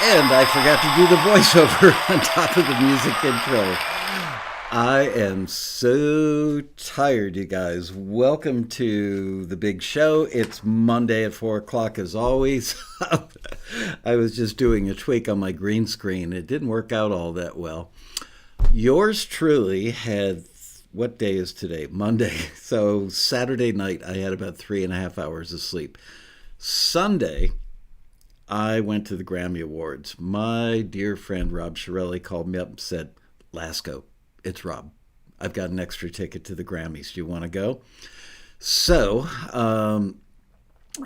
And I forgot to do the voiceover on top of the music intro. I am so tired, you guys. Welcome to the big show. It's Monday at 4 o'clock as always. I was just doing a tweak on my green screen. It didn't work out all that well. Yours truly had, what day is today? Monday. So Saturday night, I had about 3.5 hours of sleep. Sunday, I went to the Grammy Awards. My dear friend Rob Shirelli called me up and said, Laskow, it's Rob. I've got an extra ticket to the Grammys. Do you want to go? So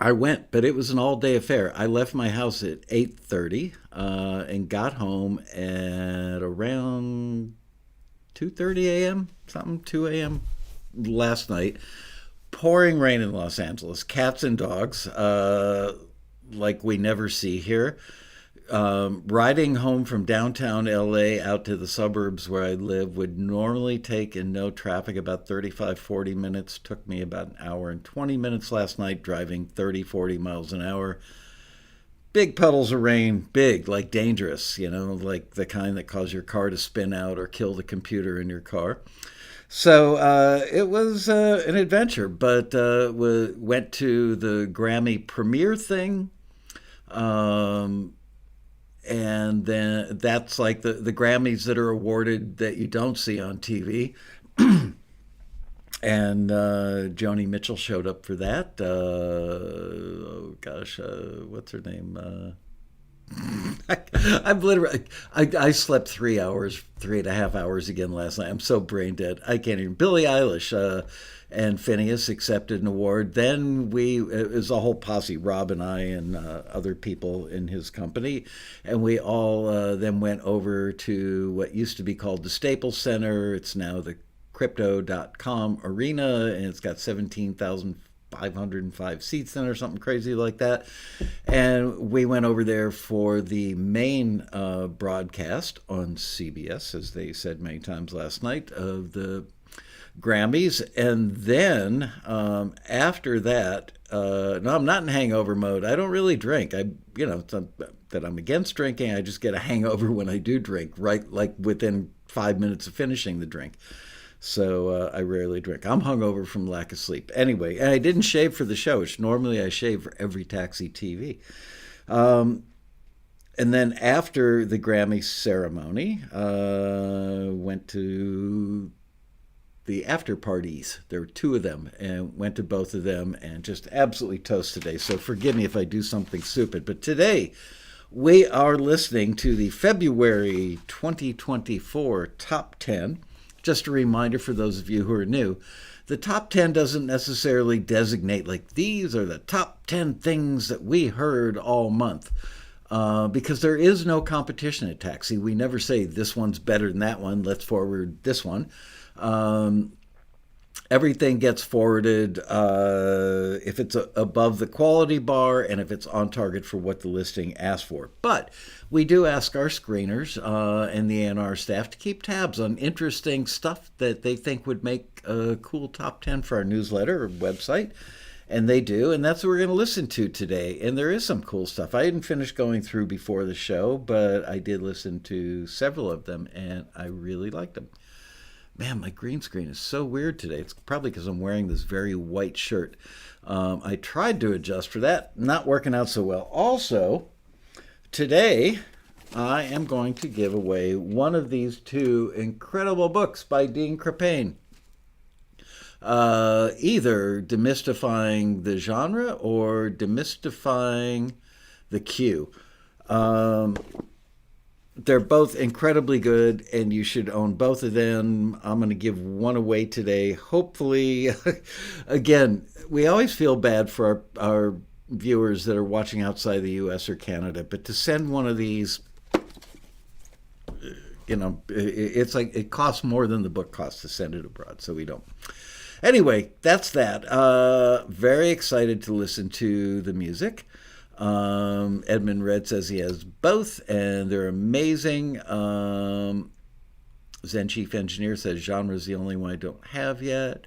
I went, but it was an all-day affair. I left my house at 8:30 and got home at around 2:30 a.m., 2 a.m. last night. Pouring rain in Los Angeles. Cats and dogs. Like we never see here. Riding home from downtown LA out to the suburbs where I live would normally take, in no traffic, about 35-40 minutes. Took me about an hour and 20 minutes last night, driving 30-40 miles an hour. Big puddles of rain, big, like dangerous, like the kind that cause your car to spin out or kill the computer in your car. So it was an adventure, but we went to the Grammy premiere thing. And then that's like the Grammys that are awarded that you don't see on TV. And Joni Mitchell showed up for that. What's her name? I'm literally, I slept 3 hours, 3.5 hours again last night. I'm so brain dead. I can't even. Billie Eilish and Phineas accepted an award. Then it was a whole posse, Rob and I and other people in his company. And we all then went over to what used to be called the Staples Center. It's now the Crypto.com Arena, and it's got 17,505 seats in or something crazy like that. And we went over there for the main broadcast on CBS, as they said many times last night, of the Grammys. And then after that, no, I'm not in hangover mode. I don't really drink. It's not that I'm against drinking. I just get a hangover when I do drink, right? Like within 5 minutes of finishing the drink. So I rarely drink. I'm hungover from lack of sleep. Anyway, and I didn't shave for the show, which normally I shave for every TAXITV. And then after the Grammy ceremony, went to the after parties. There were 2 of them, and went to both of them, and just absolutely toast today. So forgive me if I do something stupid. But today, we are listening to the February 2024 Top 10. Just a reminder for those of you who are new, the top 10 doesn't necessarily designate like these are the top 10 things that we heard all month, because there is no competition at Taxi. We never say this one's better than that one. Let's forward this one. Everything gets forwarded if it's above the quality bar and if it's on target for what the listing asks for. But we do ask our screeners and the A&R staff to keep tabs on interesting stuff that they think would make a cool top 10 for our newsletter or website. And they do, and that's what we're going to listen to today. And there is some cool stuff. I didn't finish going through before the show, but I did listen to several of them, and I really liked them. Man, my green screen is so weird today. It's probably because I'm wearing this very white shirt. I tried to adjust for that. Not working out so well. Also, today, I am going to give away one of these 2 incredible books by Dean Krippaehne. Either Demystifying the Genre or Demystifying the Queue. They're both incredibly good, and you should own both of them. I'm going to give one away today. Hopefully, again, we always feel bad for our viewers that are watching outside the U.S. or Canada, but to send one of these, it's like it costs more than the book costs to send it abroad, so we don't. Anyway, that's that. Very excited to listen to the music. Edmund Red says he has both, and they're amazing. Zen Chief Engineer says genre is the only one I don't have yet.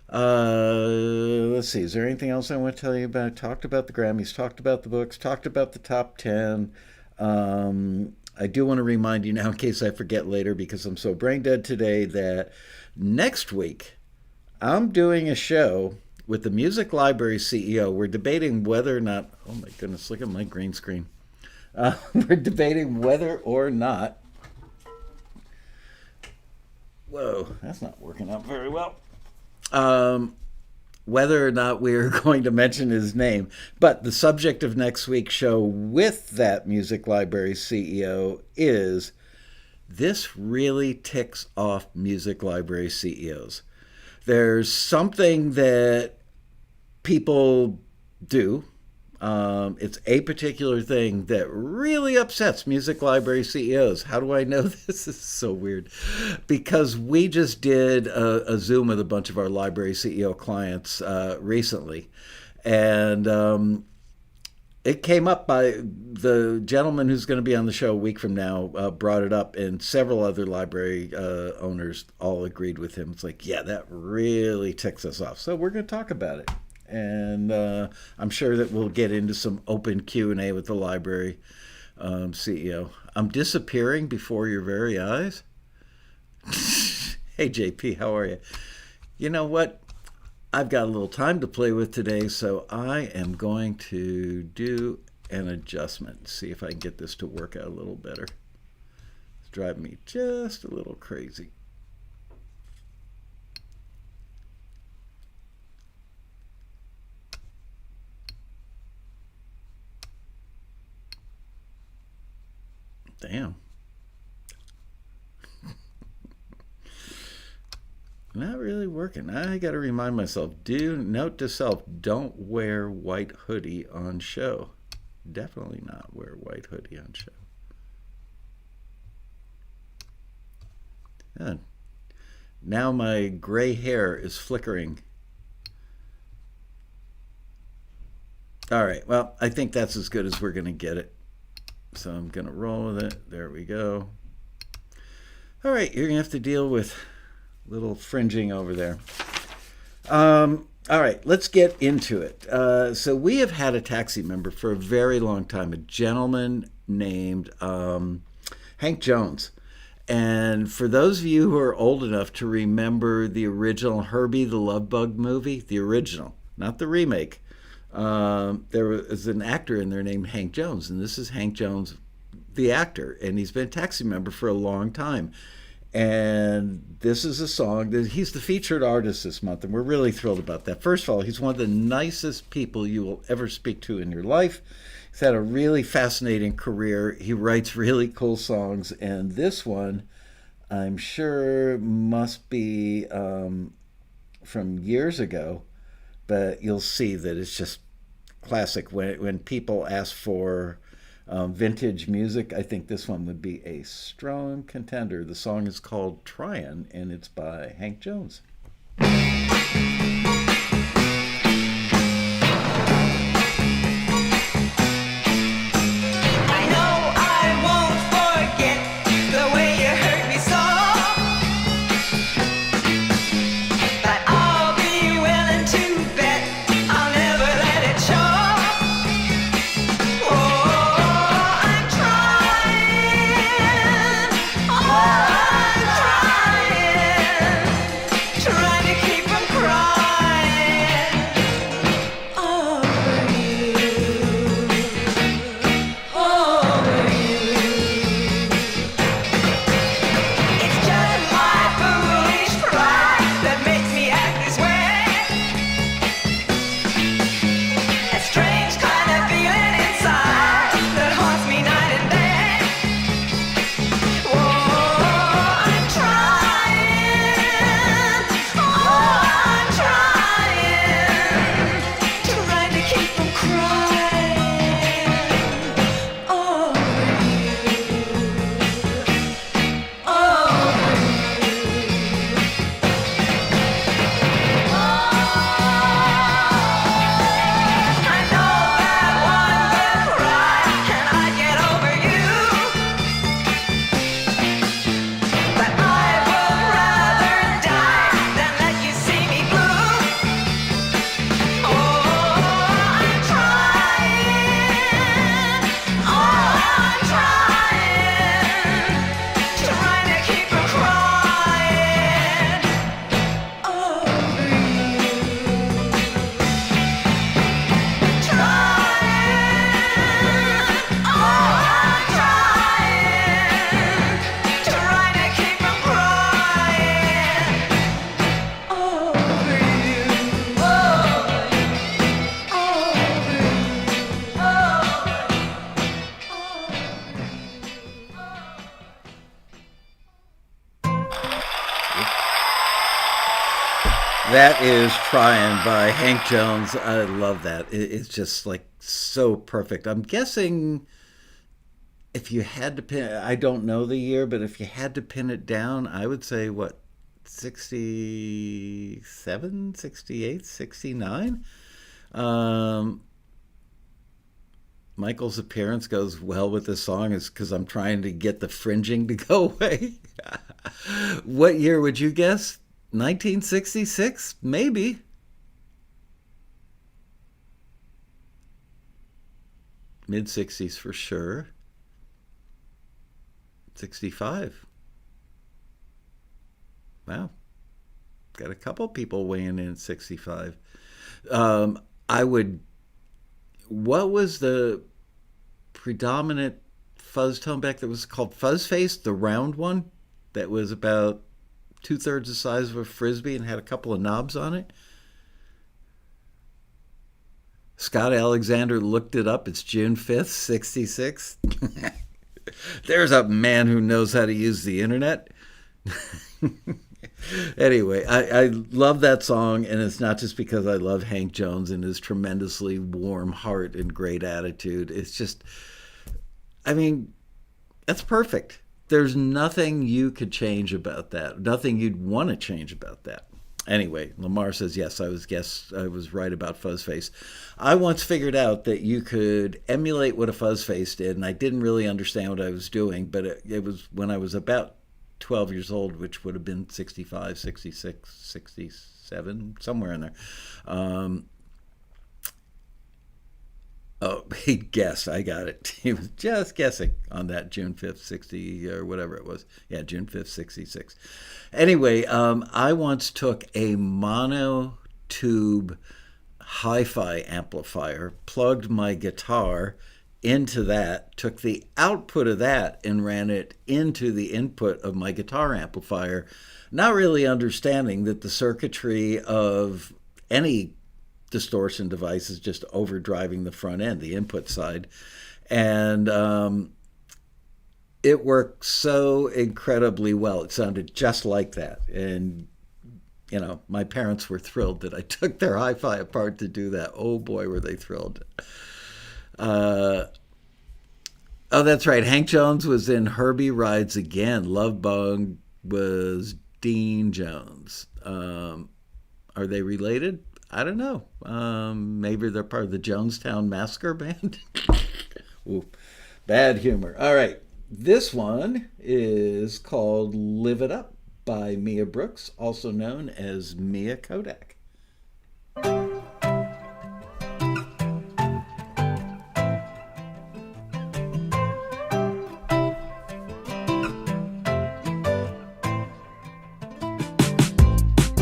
Let's see. Is there anything else I want to tell you about? Talked about the Grammys, talked about the books, talked about the top 10. I do want to remind you now, in case I forget later, because I'm so brain dead today, that next week I'm doing a show with the Music Library CEO. We're debating whether or not, oh my goodness, look at my green screen. We're debating whether or not, whoa, that's not working out very well. Whether or not we are going to mention his name. But the subject of next week's show with that Music Library CEO is, this really ticks off Music Library CEOs. There's something that people do. It's a particular thing that really upsets Music Library CEOs. How do I know this? This is so weird. Because we just did a Zoom with a bunch of our library CEO clients recently. And it came up by the gentleman who's going to be on the show a week from now, brought it up, and several other library owners all agreed with him. It's like, yeah, that really ticks us off. So we're going to talk about it. And I'm sure that we'll get into some open Q&A with the library CEO. I'm disappearing before your very eyes. Hey, JP, how are you? You know what? I've got a little time to play with today, so I am going to do an adjustment. See if I can get this to work out a little better. It's driving me just a little crazy. Damn. Not really working. I got to remind myself, note to self, don't wear white hoodie on show. Definitely not wear white hoodie on show. And now my gray hair is flickering. All right, well, I think that's as good as we're going to get it. So I'm going to roll with it. There we go. All right, you're going to have to deal with little fringing over there. All right, let's get into it. So we have had a taxi member for a very long time, a gentleman named Hank Jones. And for those of you who are old enough to remember the original Herbie the Love Bug movie, the original, not the remake, there was an actor in there named Hank Jones, and this is Hank Jones, the actor, and he's been a taxi member for a long time. And this is a song that he's the featured artist this month, and we're really thrilled about that. First of all, he's one of the nicest people you will ever speak to in your life. He's had a really fascinating career. He writes really cool songs, and this one, I'm sure, must be from years ago, but you'll see that it's just classic. When people ask for vintage music, I think this one would be a strong contender. The song is called Tryin, and it's by Hank Jones. Trying to keep from crying. That is Tryin by Hank Jones. I love that. It's just like so perfect. I'm guessing if you had to pin, I don't know the year, but if you had to pin it down, I would say what, 67, 68, 69. Michael's appearance goes well with this song is because I'm trying to get the fringing to go away. What year would you guess? 1966? Maybe. Mid 60s for sure. 65. Wow. Got a couple people weighing in at 65. I would. What was the predominant fuzz tone back that was called fuzz face? The round one that was about 2/3 the size of a frisbee and had a couple of knobs on it. Scott Alexander looked it up. It's June 5th, 66. There's a man who knows how to use the internet. Anyway, I love that song, and it's not just because I love Hank Jones and his tremendously warm heart and great attitude. It's just, I mean, that's perfect. There's nothing you could change about that. Nothing you'd want to change about that. Anyway, Lamar says, yes, I was right about Fuzzface. I once figured out that you could emulate what a Fuzzface did, and I didn't really understand what I was doing, but it was when I was about 12 years old, which would have been 65, 66, 67, somewhere in there. Oh, he guessed. I got it. He was just guessing on that June 5th, 60 or whatever it was. Yeah, June 5th, 66. Anyway, I once took a mono tube hi-fi amplifier, plugged my guitar into that, took the output of that and ran it into the input of my guitar amplifier, not really understanding that the circuitry of any distortion device is just overdriving the front end, the input side. And it worked so incredibly well. It sounded just like that. And, you know, my parents were thrilled that I took their hi-fi apart to do that. Oh boy, were they thrilled. Oh, that's right. Hank Jones was in Herbie Rides Again. Love Bug was Dean Jones. Are they related? I don't know. Maybe they're part of the Jonestown Massacre Band. Ooh, bad humor. All right. This one is called Live It Up by Mia Brooks, also known as Mia Kodak.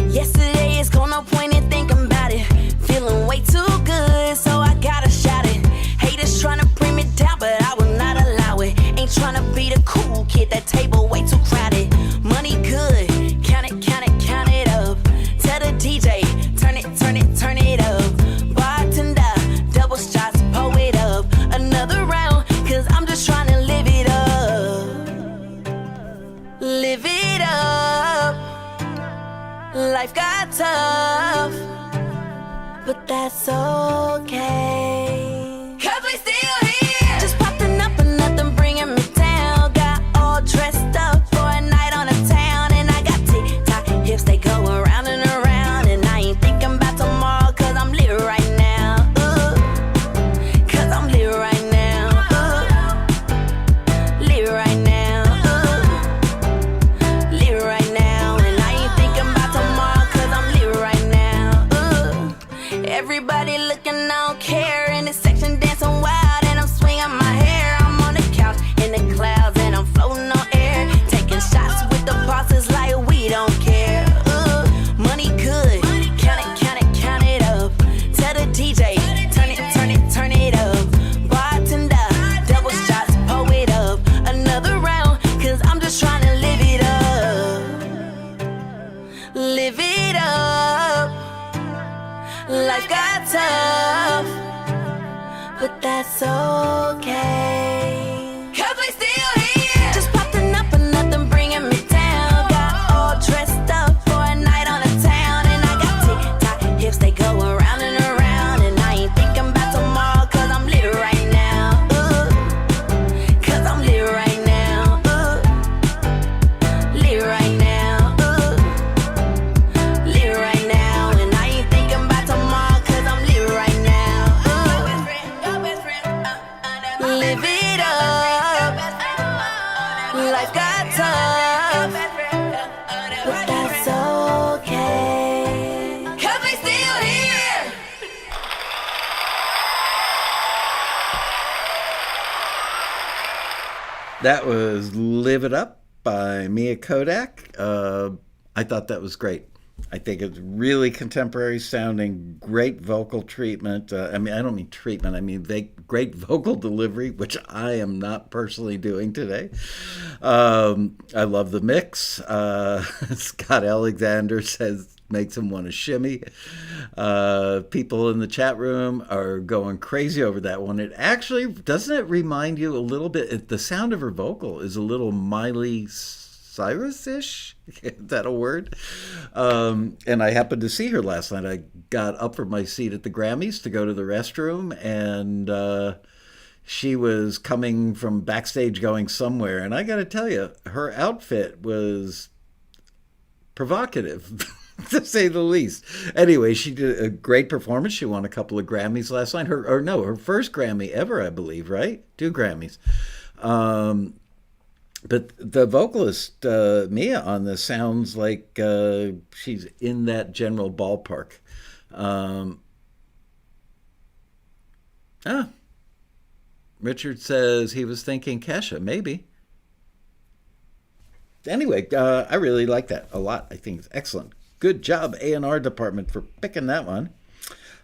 Yesterday is gone, no point in thinking about it. Feeling way too good, so I gotta shout it. Haters trying to bring me down, but I will not allow it. Ain't trying to be the cool kid, that table way too crowded. Money good, count it, count it, count it up. Tell the DJ, turn it, turn it, turn it up. Bartender, double shots, pull it up. Another round, cause I'm just trying to live it up. Live it up. Life got tough, but that's okay. Cause we still here. Just popping up and nothing bringing me down. Got all dressed up for a night on the town. And I got tick-tock hips, they go around and around. And I ain't thinking about tomorrow, cause I'm lit right now. Cause I'm lit right now. Lit right now. Lit right now. And I ain't thinking about tomorrow, cause I'm lit right now. Everybody looking, I don't care. In this section dancing wild, and I'm swinging my hair. I'm on the couch in the clouds, and I'm floating on air. Taking shots with the bosses like we don't care. Money good, count it, count it, count it up. Tell the DJ, turn it, turn it, turn it up. Bartender, double shots, pull it up. Another round, cause I'm just trying to live it up. Live it up. Life got tough, but that's okay. Cause we still here. Just popping up and nothing bringing me down. Got all dressed up for a night on the town. And I got but that's okay, 'cause we still here. That was Live It Up by Mia Kodak. I thought that was great. I think it's really contemporary sounding, great vocal treatment. I don't mean treatment, I mean great vocal delivery, which I am not personally doing today. I love the mix. Scott Alexander says, makes him want to shimmy. People in the chat room are going crazy over that one. It actually, doesn't it remind you a little bit, the sound of her vocal is a little Miley Cyrus-ish? Is that a word? And I happened to see her last night. I got up from my seat at the Grammys to go to the restroom, and she was coming from backstage going somewhere. And I got to tell you, her outfit was provocative, to say the least. Anyway, she did a great performance. She won a couple of Grammys last night. Her first Grammy ever, I believe, right? 2 Grammys. But the vocalist, Mia, on this sounds like she's in that general ballpark. Richard says he was thinking Kesha, maybe. Anyway, I really like that a lot. I think it's excellent. Good job, A&R department, for picking that one.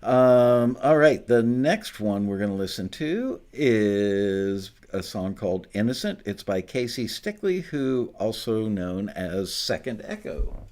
All right, the next one we're going to listen to is a song called Innocent. It's by Casey Stickley, who also known as Second Echo.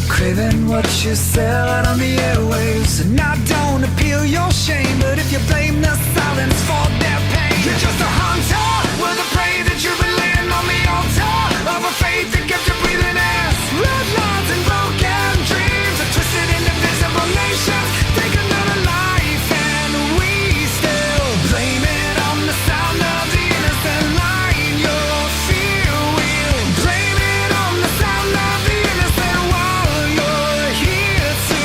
Craving what you sell out on the airwaves. And I don't appeal your shame, but if you blame the silence for their pain, you're just a hunter with a prey that you've been laying on the altar of a faith that kept you breathing as red lines and broken dreams are twisted into visible nations. Take another life and we still blame it on the sound of the innocent line. Your fear will blame it on the sound of the innocent while you're here to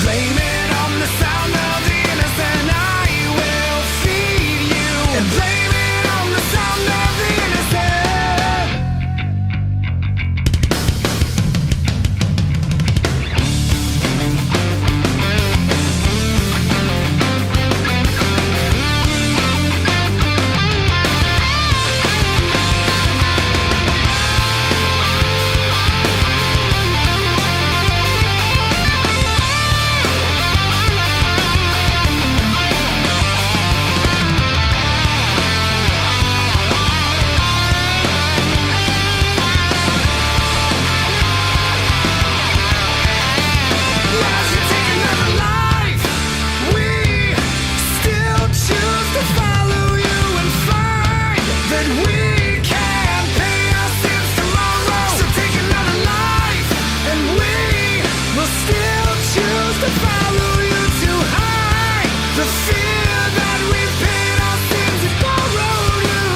blame it on the sound of the innocent. I will feed you and blame it on the sound of the innocent. As you take another life, we still choose to follow you and find that we can pay our sins tomorrow. So take another life, and we will still choose to follow you to hide the fear that we've paid our sins and borrowed you.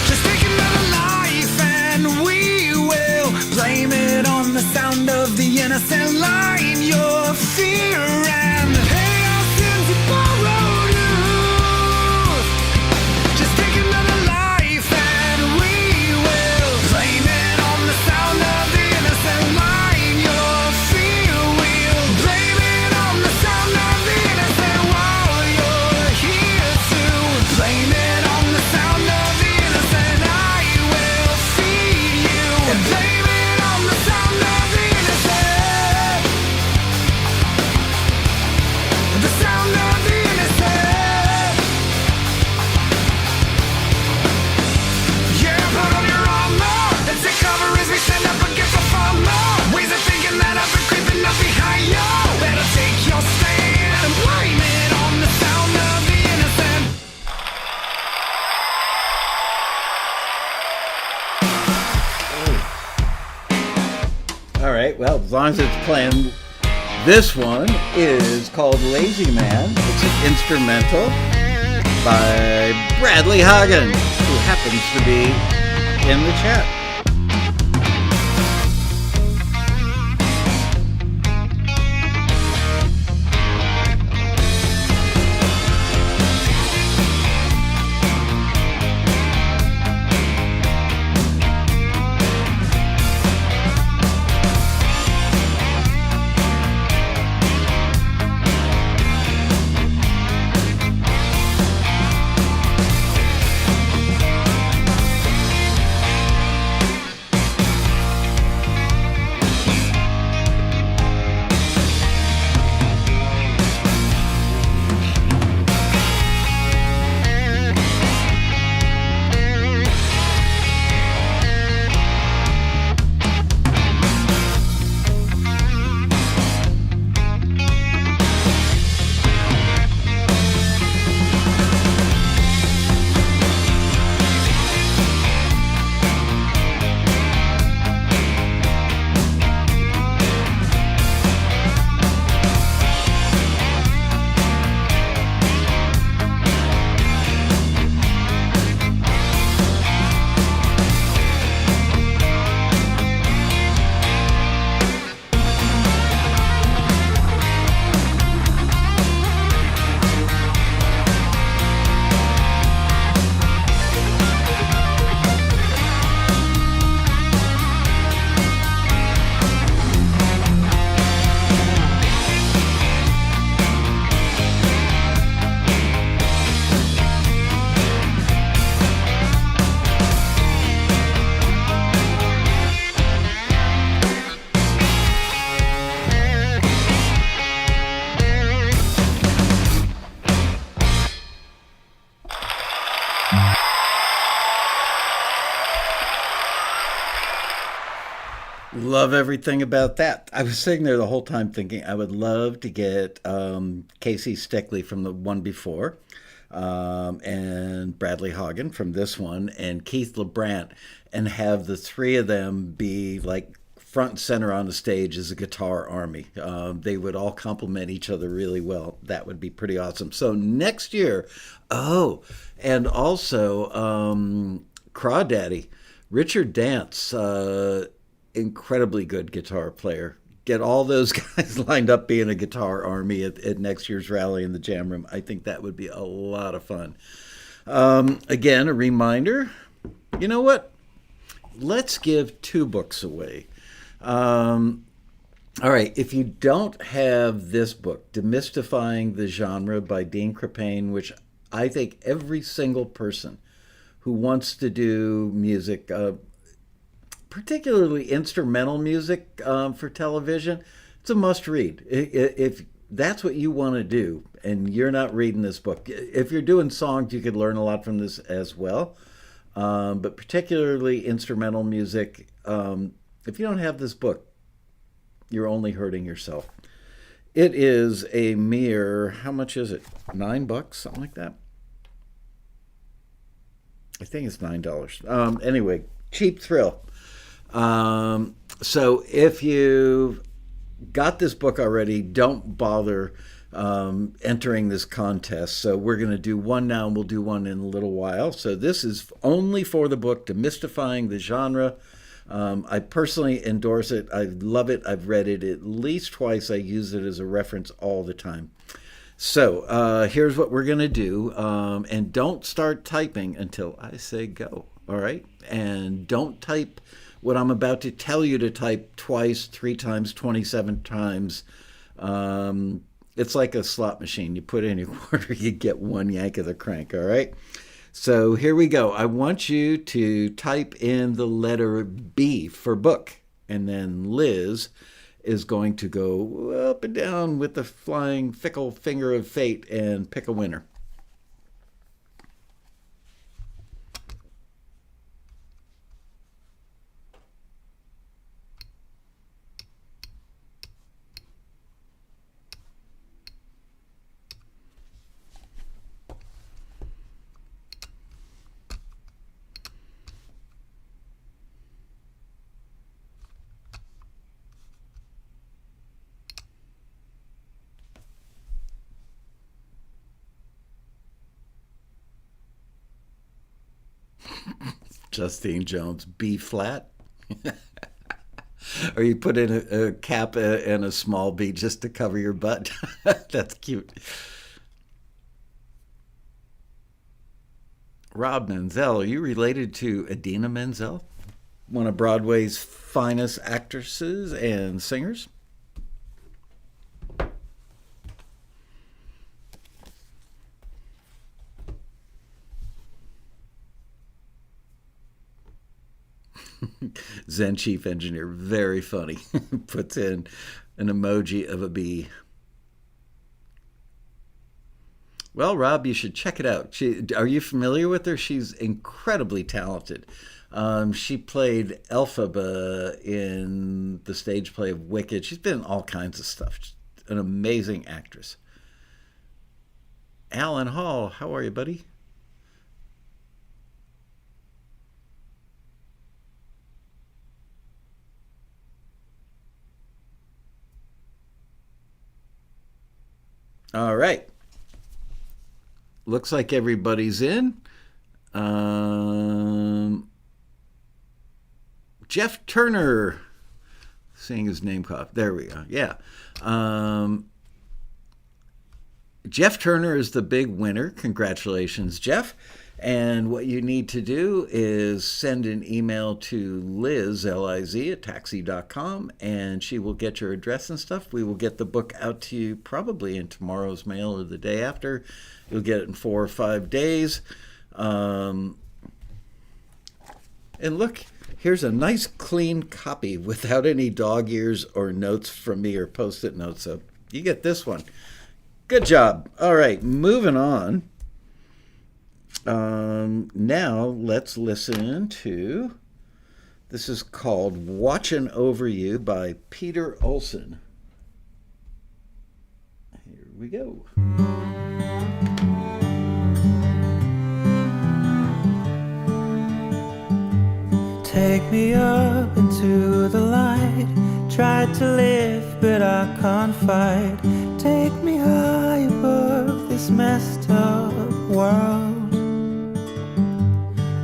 Just take another life and we will blame it on the sound of the innocent line. Your fear and pay our sins and borrowed you. Just take another life and we will blame it on the sound of the innocent line. Your fear will blame it on the sound of the innocent while you're here to blame it on the sound of the innocent. I will feed you and blame it on the sound of the innocent. right, well, as long as it's playing. This one is called Lazy Man. It's an instrumental by Bradley Hagen, who happens to be in the chat. Love everything about that. I was sitting there the whole time thinking I would love to get Casey Stickley from the one before, and Bradley Hagen from this one, and Keith LeBrant, and have the three of them be like front and center on the stage as a guitar army. They would all complement each other really well. That would be pretty awesome. So next year, and also Crawdaddy, Richard Dance, incredibly good guitar player. Get all those guys lined up being a guitar army at next year's rally in the Jam Room. I think that would be a lot of fun. Again, a reminder, you know what? Let's give 2 books away. All right, if you don't have this book, Demystifying the Genre by Dean Krippaehne, which I think every single person who wants to do music, particularly instrumental music for television, it's a must read. If that's what you want to do and you're not reading this book, if you're doing songs, you could learn a lot from this as well. But particularly instrumental music, if you don't have this book, you're only hurting yourself. It is a mere, how much is it? $9, something like that? I think it's $9. Anyway, cheap thrill. So if you got this book already, don't bother entering this contest. So we're going to do one now, and we'll do one in a little while. So this is only for the book Demystifying the Genre. I personally endorse it. I love it. I've read it at least twice. I use it as a reference all the time. So here's what we're going to do. And don't start typing until I say go. All right? And don't type what I'm about to tell you to type twice, 3 times, 27 times. It's like a slot machine. You put in your quarter, you get one yank of the crank, all right? So here we go. I want you to type in the letter B for book, and then Liz is going to go up and down with the flying fickle finger of fate and pick a winner. Justine Jones, B flat. Or you put in a cap and a small B just to cover your butt. That's cute. Rob Menzel, are you related to Idina Menzel, one of Broadway's finest actresses and singers? Zen Chief Engineer, very funny. Puts in an emoji of a bee. Well, Rob, you should check it out. Are you familiar with her? She's incredibly talented. She played Elphaba in the stage play of Wicked. She's been in all kinds of stuff. She's an amazing actress. Alan Hall, how are you, buddy? All right. Looks like everybody's in. Jeff Turner. Seeing his name pop. There we go. Yeah. Jeff Turner is the big winner. Congratulations, Jeff. And what you need to do is send an email to Liz, L-I-Z, at taxi.com, and she will get your address and stuff. We will get the book out to you probably in tomorrow's mail or the day after. You'll get it in 4 or 5 days. And look, here's a nice clean copy without any dog ears or notes from me or Post-it notes. So you get this one. Good job. All right, moving on. Now let's listen to, this is called Watchin' Over You by Peter Olsen. Here we go. Take me up into the light. Tried to live, but I can't fight. Take me high above this messed up world.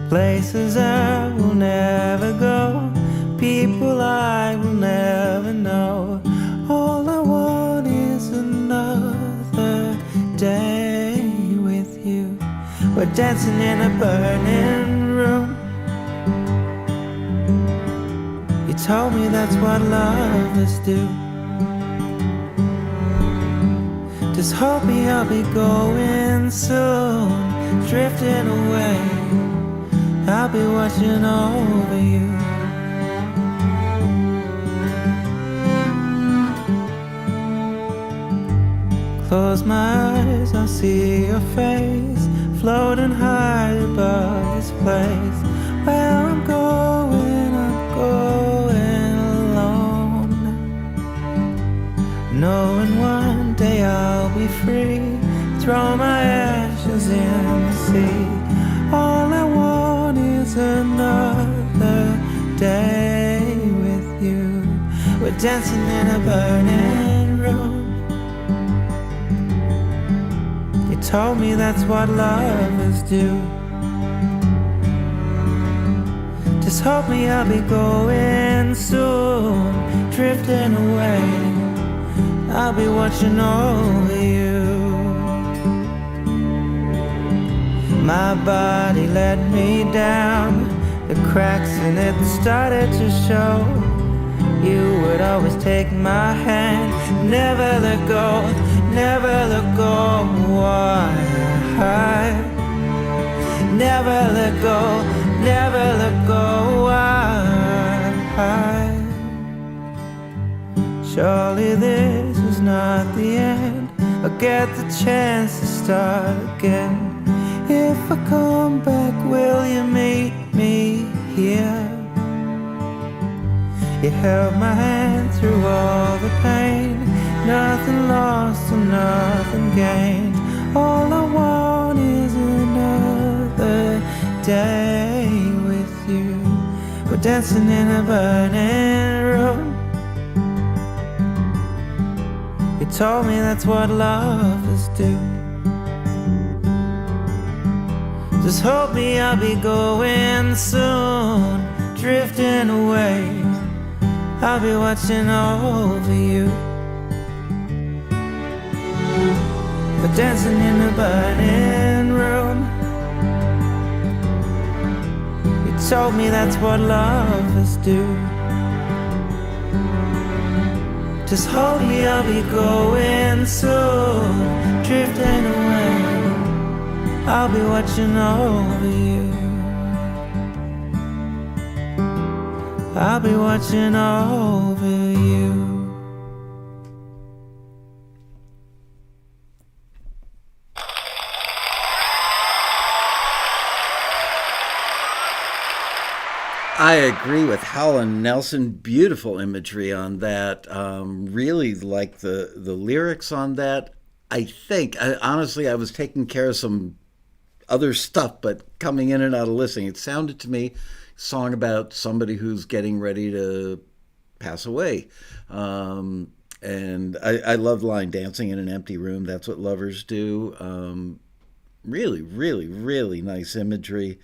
Places I will never go, people I will never know. All I want is another day with you. We're dancing in a burning room. You told me that's what lovers do. Just hope me I'll be going soon, drifting away. I'll be watching over you. Close my eyes, I'll see your face, floating high above this place. Where I'm going alone, knowing one day I'll be free, throw my ashes in the sea. All I want is another day with you. We're dancing in a burning room. You told me that's what lovers do. Just hope me I'll be going soon, drifting away. I'll be watching over you. My body let me down, the cracks in it started to show. You would always take my hand, never let go, never let go. Why? Never let go, never let go. Why? Surely this is not the end. I'll get the chance to start again. If I come back, will you meet me here? You held my hand through all the pain. Nothing lost and nothing gained. All I want is another day with you. We're dancing in a burning room. You told me that's what lovers do. Just hold me, I'll be going soon, drifting away. I'll be watching over you. We're dancing in the burning room. You told me that's what lovers do. Just hold me, I'll be going soon, drifting away. I'll be watching over you. I'll be watching over you. I agree with Howlin' Nelson. Beautiful imagery on that. Really like the lyrics on that. I think, honestly, I was taking care of some other stuff, but coming in and out of listening, it sounded to me song about somebody who's getting ready to pass away. And I love the line, dancing in an empty room. That's what lovers do. Really, really, really nice imagery.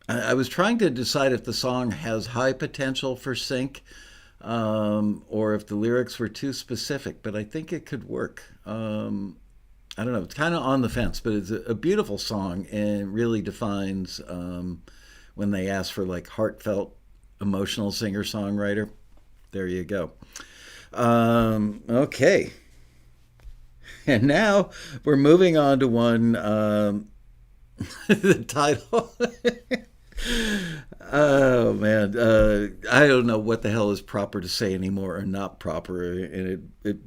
I was trying to decide if the song has high potential for sync, or if the lyrics were too specific, but I think it could work. I don't know, it's kind of on the fence, but it's a beautiful song and really defines when they ask for like heartfelt, emotional singer-songwriter. There you go. Okay. And now we're moving on to one, the title. Oh man, I don't know what the hell is proper to say anymore or not proper, and it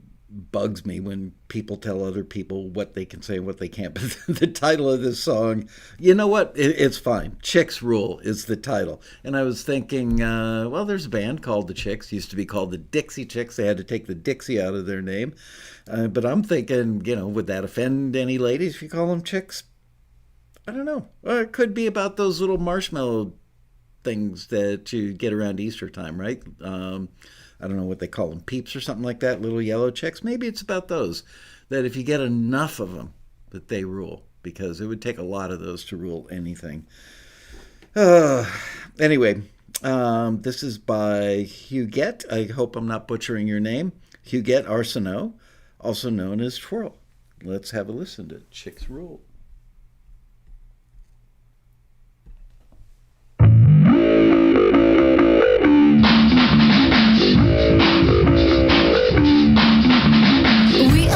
bugs me when people tell other people what they can say and what they can't. But the title of this song, you know what? It's fine. Chicks Rule is the title. And I was thinking, well, there's a band called the Chicks. Used to be called the Dixie Chicks. They had to take the Dixie out of their name. But I'm thinking, would that offend any ladies if you call them chicks? I don't know. Or it could be about those little marshmallow things that you get around Easter time, right? I don't know what they call them, peeps or something like that, little yellow chicks. Maybe it's about those, that if you get enough of them, that they rule, because it would take a lot of those to rule anything. Anyway, this is by Huguette. I hope I'm not butchering your name. Huguette Arsenault, also known as Twirl. Let's have a listen to Chicks Rule.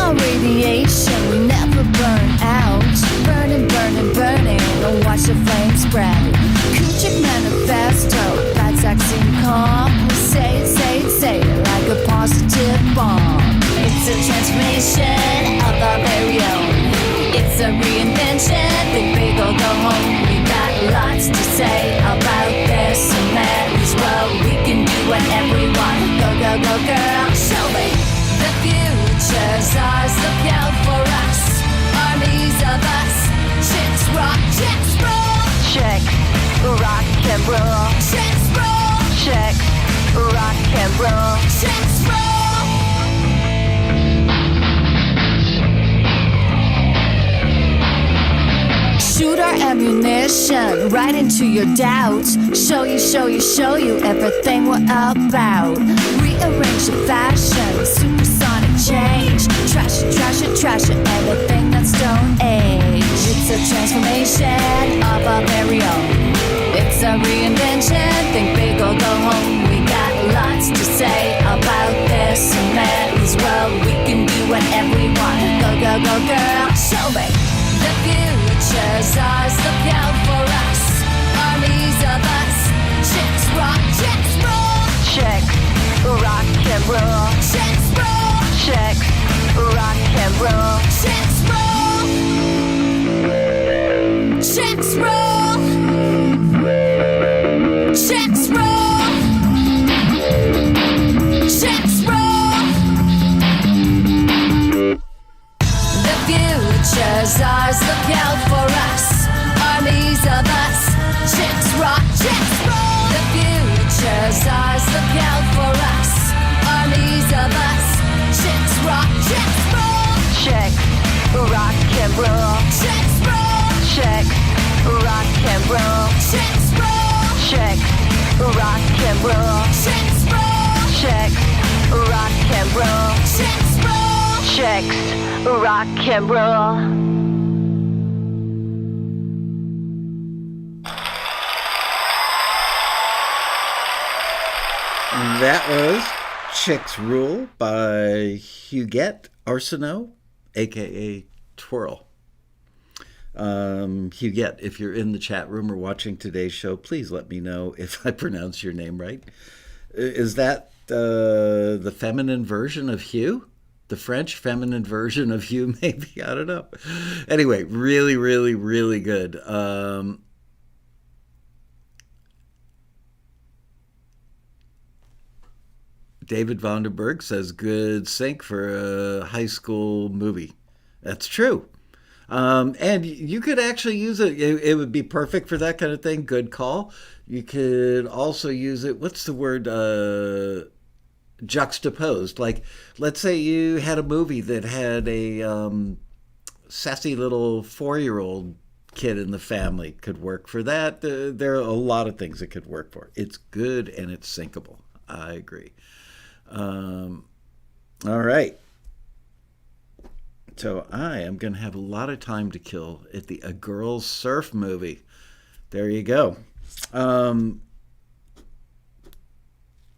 Radiation, we never burn out. Burning, burning, burning, and watch the flames spread. Kuchik manifesto, bad vaccine calm. We say it, say it, say it like a positive bomb. It's a transformation of our very own. It's a reinvention, think big or go home. We got lots to say about this, and that is what we can do whatever we want. Go, go, go, girl, show me the future's ours. Look out for us, armies of us. Chicks rock, chicks roll. Check, rock and roll. Chicks roll. Check, rock and roll. Chicks roll. Shoot our ammunition right into your doubts. Show you, show you, show you everything we're about. Rearrange the fashion, supersonic change. Trash it, trash it, trash it, everything that's stone age. It's a transformation of our very own. It's a reinvention, think big or go home. We got lots to say about this, and that is well, we can do whatever we want. Go, go, go, girl, show me the future's ours. Look out for us, armies of us. Chicks rock, chicks roll. Check, rock and roll. Chicks roll. Check, rock and roll. Chicks roll. Chicks roll. Chicks roll. Chicks roll. The future's ours. Look out for us, armies of us. Chicks rock, chicks roll. The future's ours. Look out for us, armies of us. Chicks rock, chicks roll. Check, rock and roll. Chicks roll. roll. Checks roll. Check, rock and roll. Checks roll. Check, rock and roll. Checks roll. Checks, rock and roll. That was Chicks Rule by Huguette Arsenault, a.k.a. Twirl. Huguette, if you're in the chat room or watching today's show, please let me know if I pronounce your name right. Is that the feminine version of Hugh? The French feminine version of Hugh, maybe? I don't know. Anyway, really, really, really good. David Vonderberg says, good sync for a high school movie. That's true. And you could actually use it. It would be perfect for that kind of thing. Good call. You could also use it, what's the word, juxtaposed. Like, let's say you had a movie that had a sassy little 4-year-old kid in the family. Could work for that. There are a lot of things it could work for. It's good and it's syncable. I agree. All right. So I am going to have a lot of time to kill at the A Girl's Surf movie. There you go.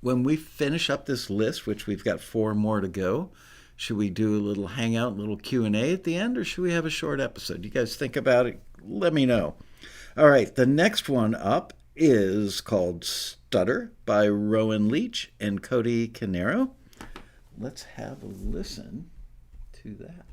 When we finish up this list, which we've got 4 more to go, should we do a little hangout, a little Q&A at the end, or should we have a short episode? You guys think about it? Let me know. All right, the next one up is called Stutter by Rowan Leach and Cody Carneiro. Let's have a listen to that.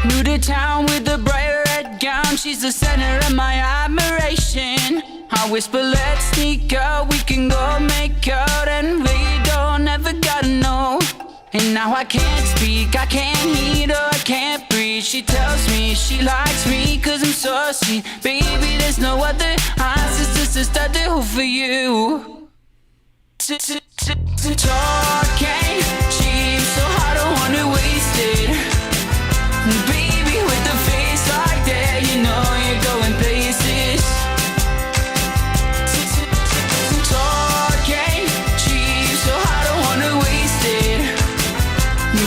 New to town with a bright red gown, she's the center of my admiration. I whisper, let's sneak out, we can go make out, and we don't ever gotta know. And now I can't speak, I can't hear her, I can't breathe. She tells me she likes me cause I'm so sweet. Baby, there's no other answers, just a stutter for you. Talking cheap, so I don't wanna waste it. Baby, with a face like that, you know you're going places. Talking cheap, so I don't wanna waste it.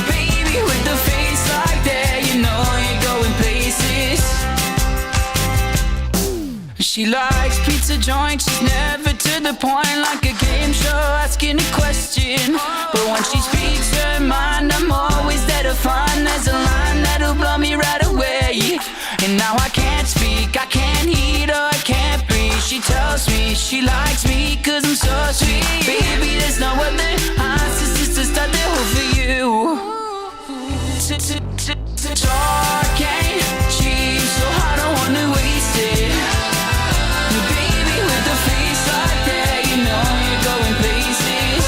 Baby, with a face like that, you know you're going places. She likes pizza joints, she's never to the point, like a game show asking a question. But when she speaks her mind, I'm always there to find. There's a line that'll blow me right away. And now I can't speak, I can't hear her, I can't breathe. She tells me she likes me cause I'm so sweet. Baby, there's no other answers, just to start the whole for you. Talking cheap, so I don't wanna waste it. Baby, with a face like that, you know you're going places.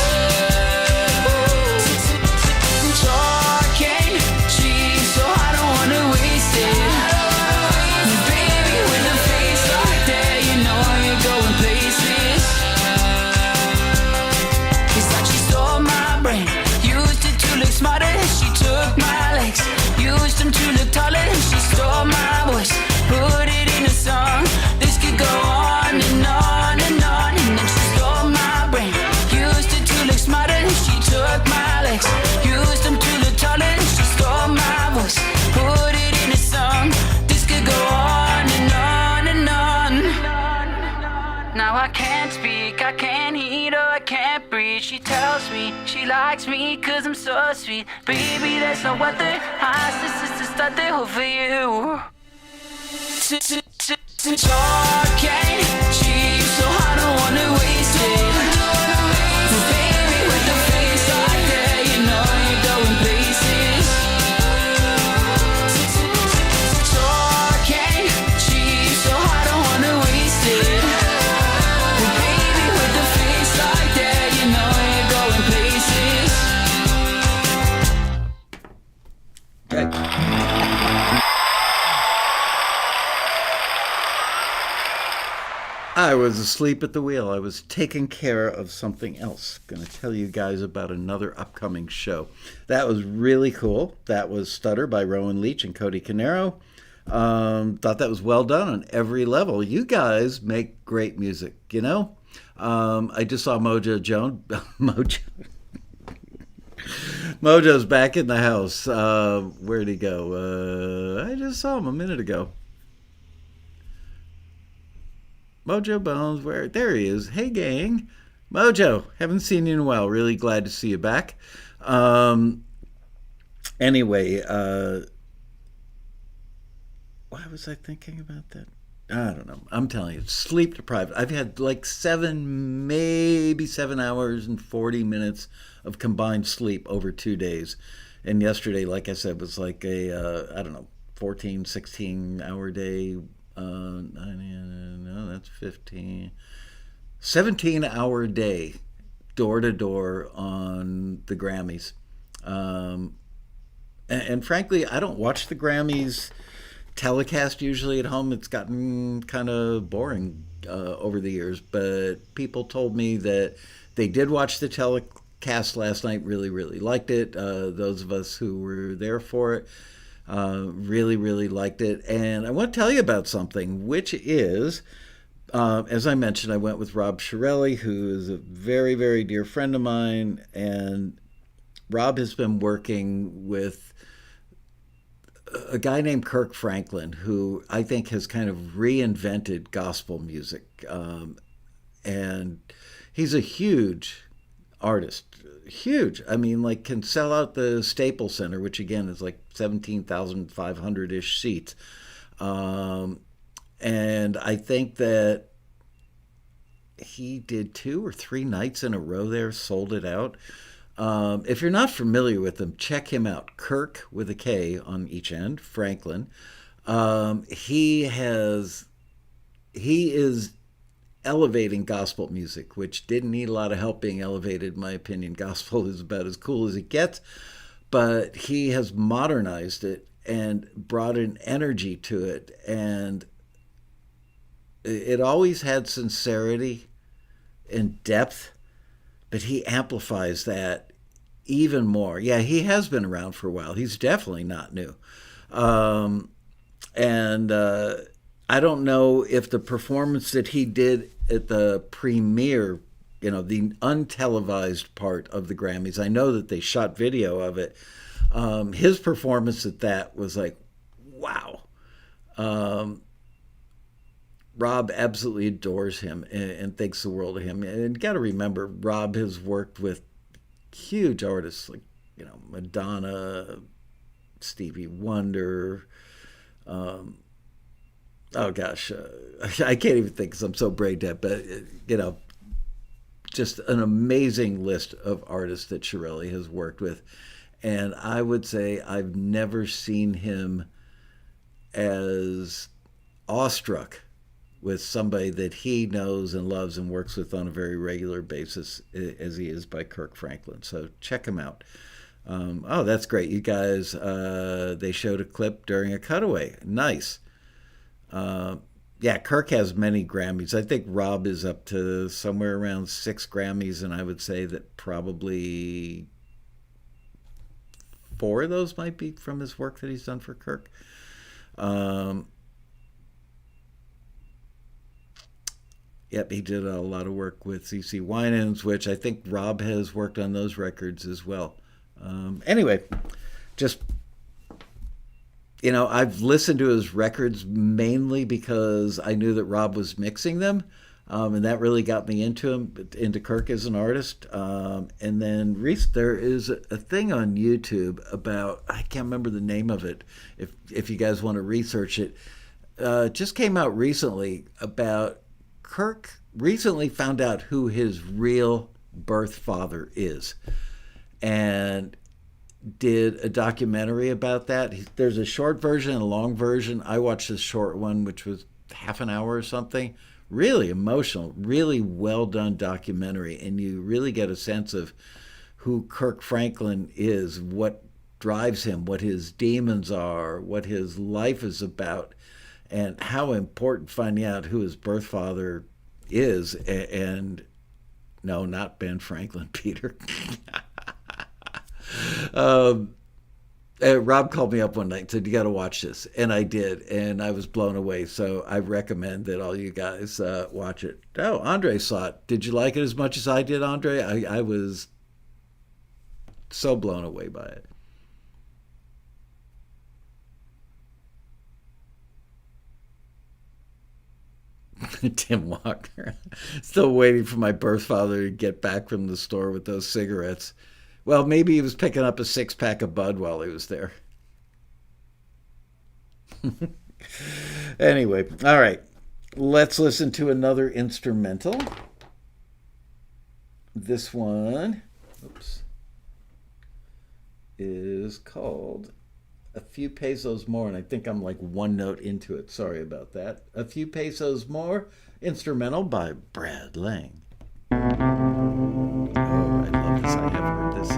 Talking cheap, so I don't wanna waste it. Baby, with a face like that, you know you're going places. It's like she stole my brain, used it to look smarter. She took my legs, used them to look taller. She stole my voice, put it in a song. This could go on and on and on. And then she stole my brain, used it to look smarter. She took my legs, used them to look taller. She stole my voice, put it in a song. This could go on and on and on. Now I can't speak, I can't hear her, I can't breathe. She tells me she likes me cause I'm so sweet. Baby, there's no other answers, just to start the whole for you. Talking cheap, so I don't wanna waste it. Baby, with a face like that, you know you're going places. Talking cheap, so I don't wanna waste it. Baby, with a face like that, you know you're going places. Okay. I was asleep at the wheel. I was taking care of something else. Going to tell you guys about another upcoming show. That was really cool. That was Stutter by Rowan, Leach, and Cody Carneiro. Thought that was well done on every level. You guys make great music, you know? I just saw Mojo Jones. Mojo's back in the house. Where'd he go? I just saw him a minute ago. Mojo Bones, where? There he is. Hey, gang. Mojo, haven't seen you in a while. Really glad to see you back. Anyway, why was I thinking about that? I don't know. I'm telling you, sleep deprived. I've had like 7 hours and 40 minutes of combined sleep over 2 days. And yesterday, like I said, was like a, 14, 16 hour day. No, that's 15. 17-hour day, door to door on the Grammys. And frankly, I don't watch the Grammys telecast usually at home. It's gotten kind of boring over the years, but people told me that they did watch the telecast last night, really, really liked it. Those of us who were there for it really, really liked it. And I want to tell you about something, which is, as I mentioned, I went with Rob Shirelli, who is a very, very dear friend of mine. And Rob has been working with a guy named Kirk Franklin, who I think has kind of reinvented gospel music. And he's a huge artist. Huge. I mean, like, can sell out the Staples Center, which again is like 17,500-ish seats. And I think that he did 2 or 3 nights in a row there, sold it out. If you're not familiar with him, check him out. Kirk with a K on each end, Franklin. He is elevating gospel music, which didn't need a lot of help being elevated, in my opinion. Gospel is about as cool as it gets, but he has modernized it and brought an energy to it, and it always had sincerity and depth, but he amplifies that even more. Yeah, he has been around for a while. He's definitely not new. And I don't know if the performance that he did at the premiere, the untelevised part of the Grammys, I know that they shot video of it. His performance at that was like, wow. Rob absolutely adores him and thinks the world of him. And you got to remember, Rob has worked with huge artists like, Madonna, Stevie Wonder. Oh gosh, I can't even think because I'm so brain dead. But just an amazing list of artists that Shirelli has worked with, and I would say I've never seen him as awestruck with somebody that he knows and loves and works with on a very regular basis as he is by Kirk Franklin. So check him out. Oh, that's great. You guys, they showed a clip during a cutaway. Nice. Yeah, Kirk has many Grammys. I think Rob is up to somewhere around 6 Grammys, and I would say that probably 4 of those might be from his work that he's done for Kirk. Yep, he did a lot of work with CeCe Winans, which I think Rob has worked on those records as well. Anyway, just, I've listened to his records mainly because I knew that Rob was mixing them, and that really got me into Kirk as an artist. And then there is a thing on YouTube about, I can't remember the name of it, if you guys want to research it. Just came out recently about Kirk recently found out who his real birth father is, and did a documentary about that. There's a short version and a long version. I watched the short one, which was half an hour or something. Really emotional, really well done documentary, and you really get a sense of who Kirk Franklin is, what drives him, what his demons are, what his life is about, and how important finding out who his birth father is, and no, not Ben Franklin, Peter. Rob called me up one night and said, you got to watch this. And I did, and I was blown away. So I recommend that all you guys watch it. Oh, Andre saw it. Did you like it as much as I did, Andre? I was so blown away by it. Tim Walker. Still waiting for my birth father to get back from the store with those cigarettes. Well, maybe he was picking up a 6-pack of Bud while he was there. Anyway, all right. Let's listen to another instrumental. This one, is called A Few Pesos More, and I think I'm like one note into it. Sorry about that. A Few Pesos More, instrumental by Brad Lang. Oh, I love this. I have heard this.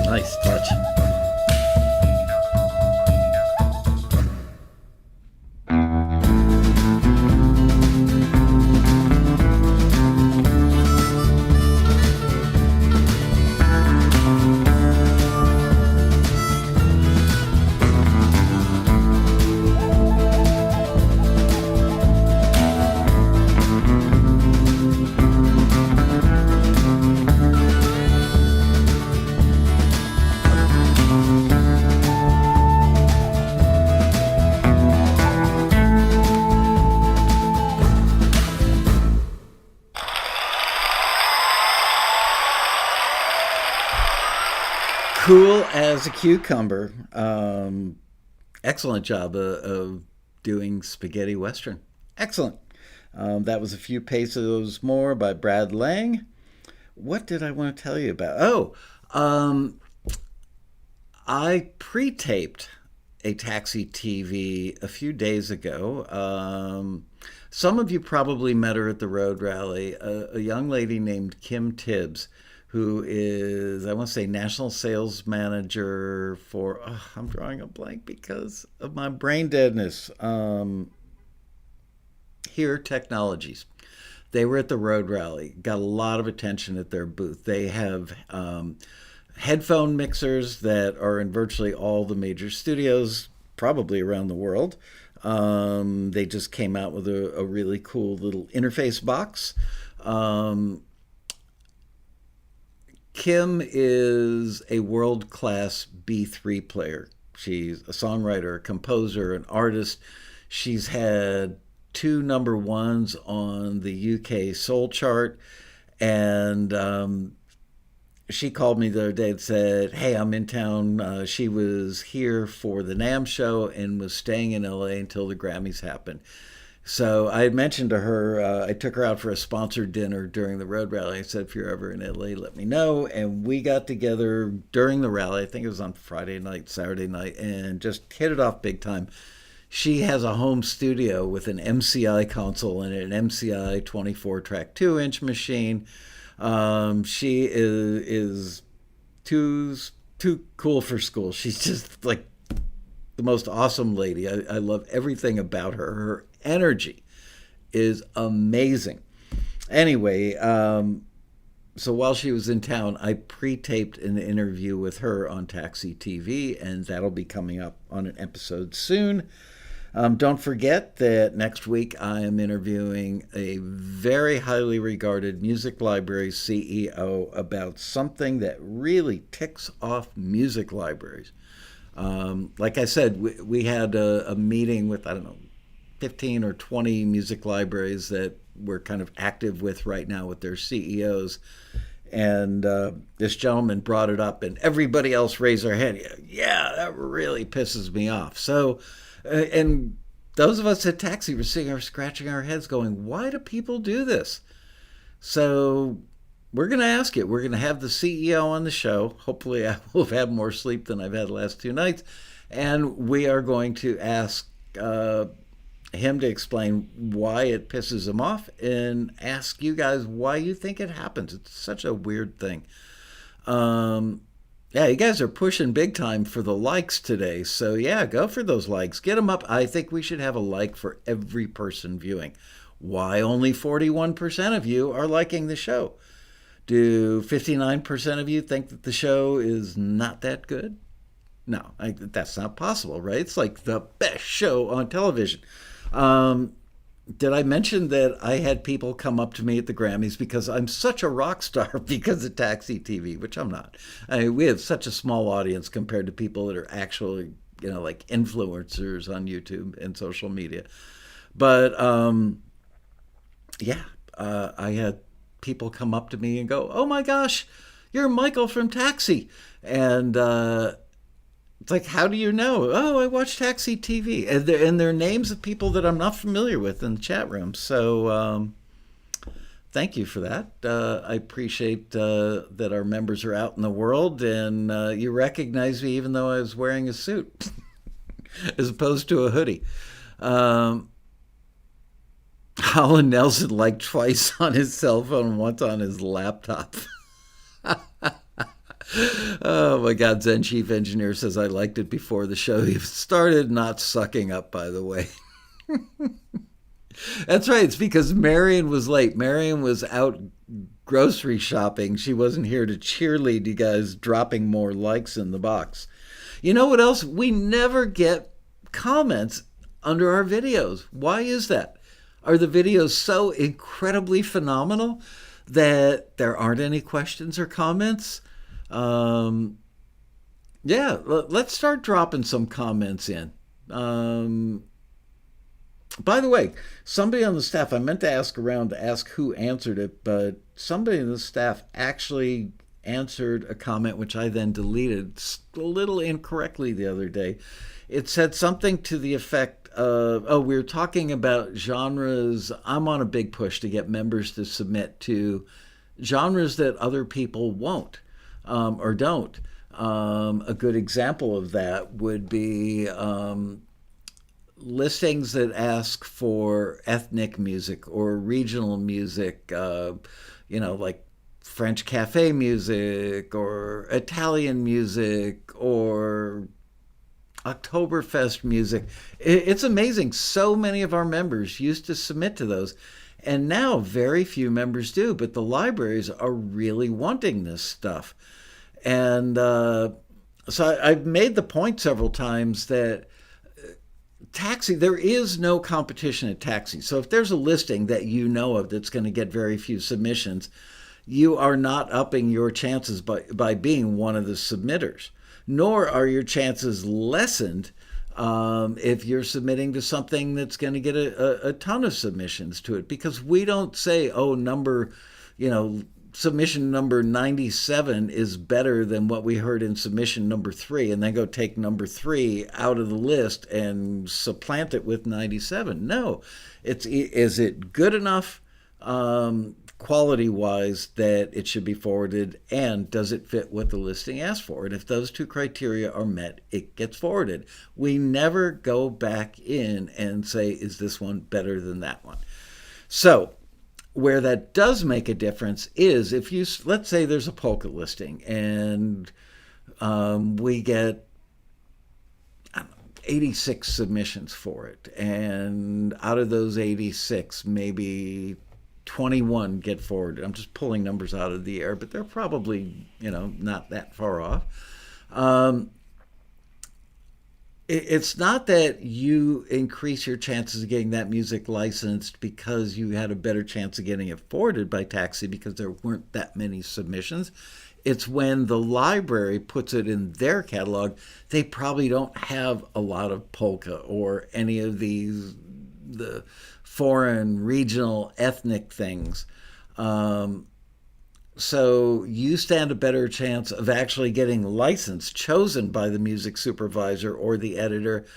Nice touch. Cool as a cucumber. Excellent job of doing spaghetti western. Excellent. That was A Few Pesos More by Brad Lang. What did I want to tell you about? I pre-taped a TAXITV a few days ago. Some of you probably met her at the road rally. A young lady named Kim Tibbs, who is, I want to say, national sales manager for, I'm drawing a blank because of my brain deadness. Here Technologies. They were at the road rally, got a lot of attention at their booth. They have headphone mixers that are in virtually all the major studios, probably around the world. They just came out with a really cool little interface box. Kim is a world-class B3 player. She's a songwriter, a composer, an artist. She's had 2 number ones on the UK Soul chart, and she called me the other day and said, hey, I'm in town. She was here for the NAMM show and was staying in LA until the Grammys happened. So I had mentioned to her, I took her out for a sponsored dinner during the road rally. I said, if you're ever in LA, let me know. And we got together during the rally. I think it was on Friday night, Saturday night, and just hit it off big time. She has a home studio with an MCI console and an MCI 24-track 2-inch machine. She is too cool for school. She's just like the most awesome lady. I love everything about her. Her energy is amazing. Anyway, so while she was in town, I pre-taped an interview with her on TAXITV, and that'll be coming up on an episode soon. Don't forget that next week I am interviewing a very highly regarded music library CEO about something that really ticks off music libraries. Like I said, we had a meeting with, 15 or 20 music libraries that we're kind of active with right now with their CEOs. And this gentleman brought it up, and everybody else raised their hand. Yeah, that really pisses me off. So, and those of us at Taxi were sitting there scratching our heads going, why do people do this? So we're going to ask it. We're going to have the CEO on the show. Hopefully I will have had more sleep than I've had the last 2 nights. And we are going to ask him to explain why it pisses him off and ask you guys why you think it happens. It's such a weird thing. Yeah, you guys are pushing big time for the likes today. So yeah, go for those likes. Get them up. I think we should have a like for every person viewing. Why only 41% of you are liking the show? Do 59% of you think that the show is not that good? No, that's not possible, right? It's like the best show on television. Did I mention that I had people come up to me at the Grammys because I'm such a rock star because of TAXITV, which I'm not. We have such a small audience compared to people that are actually, like influencers on YouTube and social media. But I had people come up to me and go, oh my gosh, you're Michael from Taxi. And it's like, how do you know? Oh, I watch TAXITV. And they're names of people that I'm not familiar with in the chat room. So thank you for that. I appreciate that our members are out in the world and you recognize me even though I was wearing a suit as opposed to a hoodie. Colin Nelson liked twice on his cell phone, once on his laptop. Oh my God, Zen Chief Engineer says I liked it before the show even started, not sucking up, by the way. That's right, it's because Marion was late. Marion was out grocery shopping. She wasn't here to cheerlead you guys dropping more likes in the box. You know what else? We never get comments under our videos. Why is that? Are the videos so incredibly phenomenal that there aren't any questions or comments? Let's start dropping some comments in. By the way, somebody on the staff, I meant to ask around to ask who answered it, but somebody in the staff actually answered a comment which I then deleted a little incorrectly the other day. It said something to the effect of, we were talking about genres. I'm on a big push to get members to submit to genres that other people won't. Or don't. A good example of that would be listings that ask for ethnic music or regional music, like French cafe music or Italian music or Oktoberfest music. It's amazing. So many of our members used to submit to those. And now very few members do, but the libraries are really wanting this stuff. And so I've made the point several times that Taxi, there is no competition at Taxi. So if there's a listing that you know of that's going to get very few submissions, you are not upping your chances by being one of the submitters, nor are your chances lessened if you're submitting to something that's going to get a ton of submissions to it, because we don't say, number, submission number 97 is better than what we heard in submission number 3, and then go take number 3 out of the list and supplant it with 97. No. Is it good enough quality-wise that it should be forwarded, and does it fit what the listing asks for? And if those two criteria are met, it gets forwarded. We never go back in and say, is this one better than that one? So where that does make a difference is if you, let's say there's a polka listing and we get 86 submissions for it, and out of those 86, maybe 21 get forwarded. I'm just pulling numbers out of the air, but they're probably, not that far off. It's not that you increase your chances of getting that music licensed because you had a better chance of getting it forwarded by Taxi because there weren't that many submissions. It's when the library puts it in their catalog, they probably don't have a lot of polka or any of the foreign, regional, ethnic things. So you stand a better chance of actually getting licensed, chosen by the music supervisor or the editor,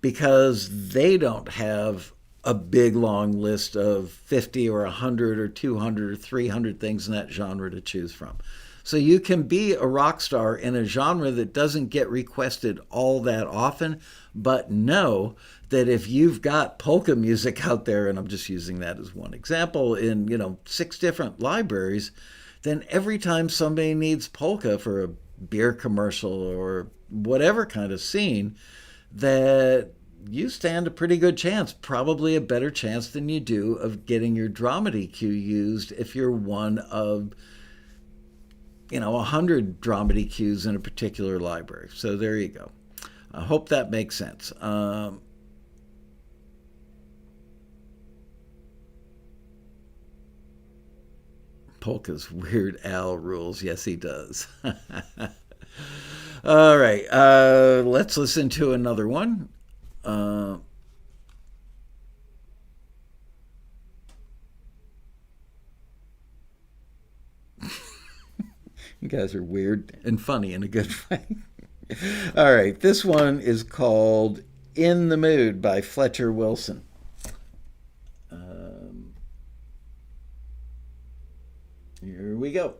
because they don't have a big, long list of 50 or 100 or 200 or 300 things in that genre to choose from. So you can be a rock star in a genre that doesn't get requested all that often, but know that if you've got polka music out there, and I'm just using that as one example, in 6 different libraries, then every time somebody needs polka for a beer commercial or whatever kind of scene, that you stand a pretty good chance, probably a better chance than you do of getting your dramedy cue used if you're one of 100 dramedy cues in a particular library. So there you go. I hope that makes sense. Polka's Weird Al rules. Yes, he does. All right. Let's listen to another one. You guys are weird and funny in a good way. All right. This one is called In the Mood by Fletcher Wilson. Here we go.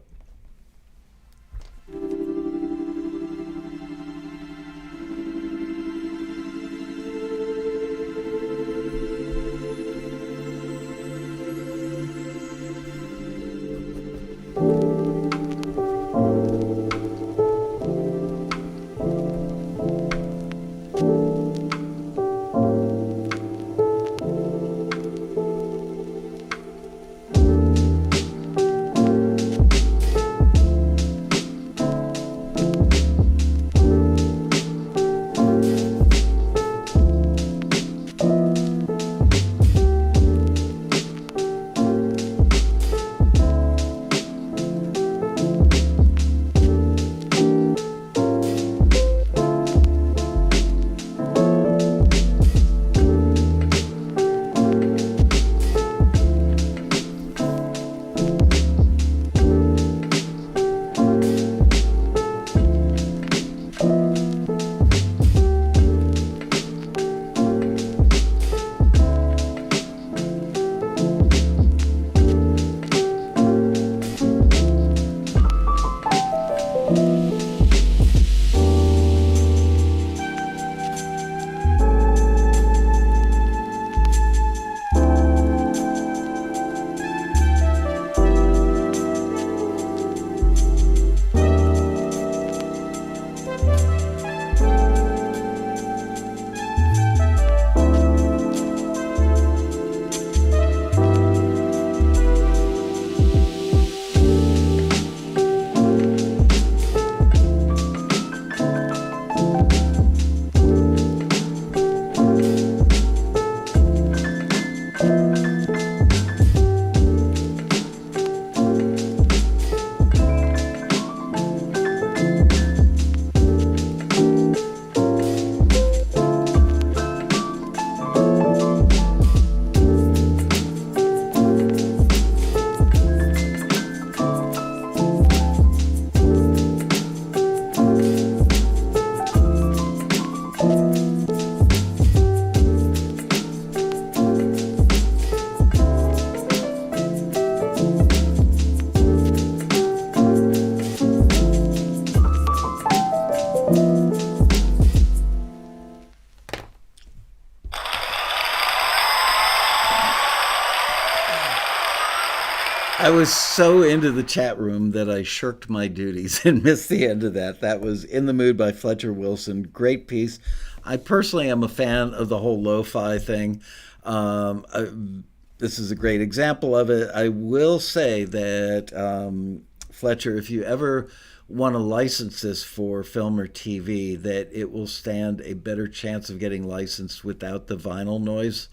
I was so into the chat room that I shirked my duties and missed the end of that. That was In the Mood by Fletcher Wilson. Great piece. I personally am a fan of the whole lo-fi thing. This is a great example of it. I will say that, Fletcher, if you ever want to license this for film or TV, that it will stand a better chance of getting licensed without the vinyl noise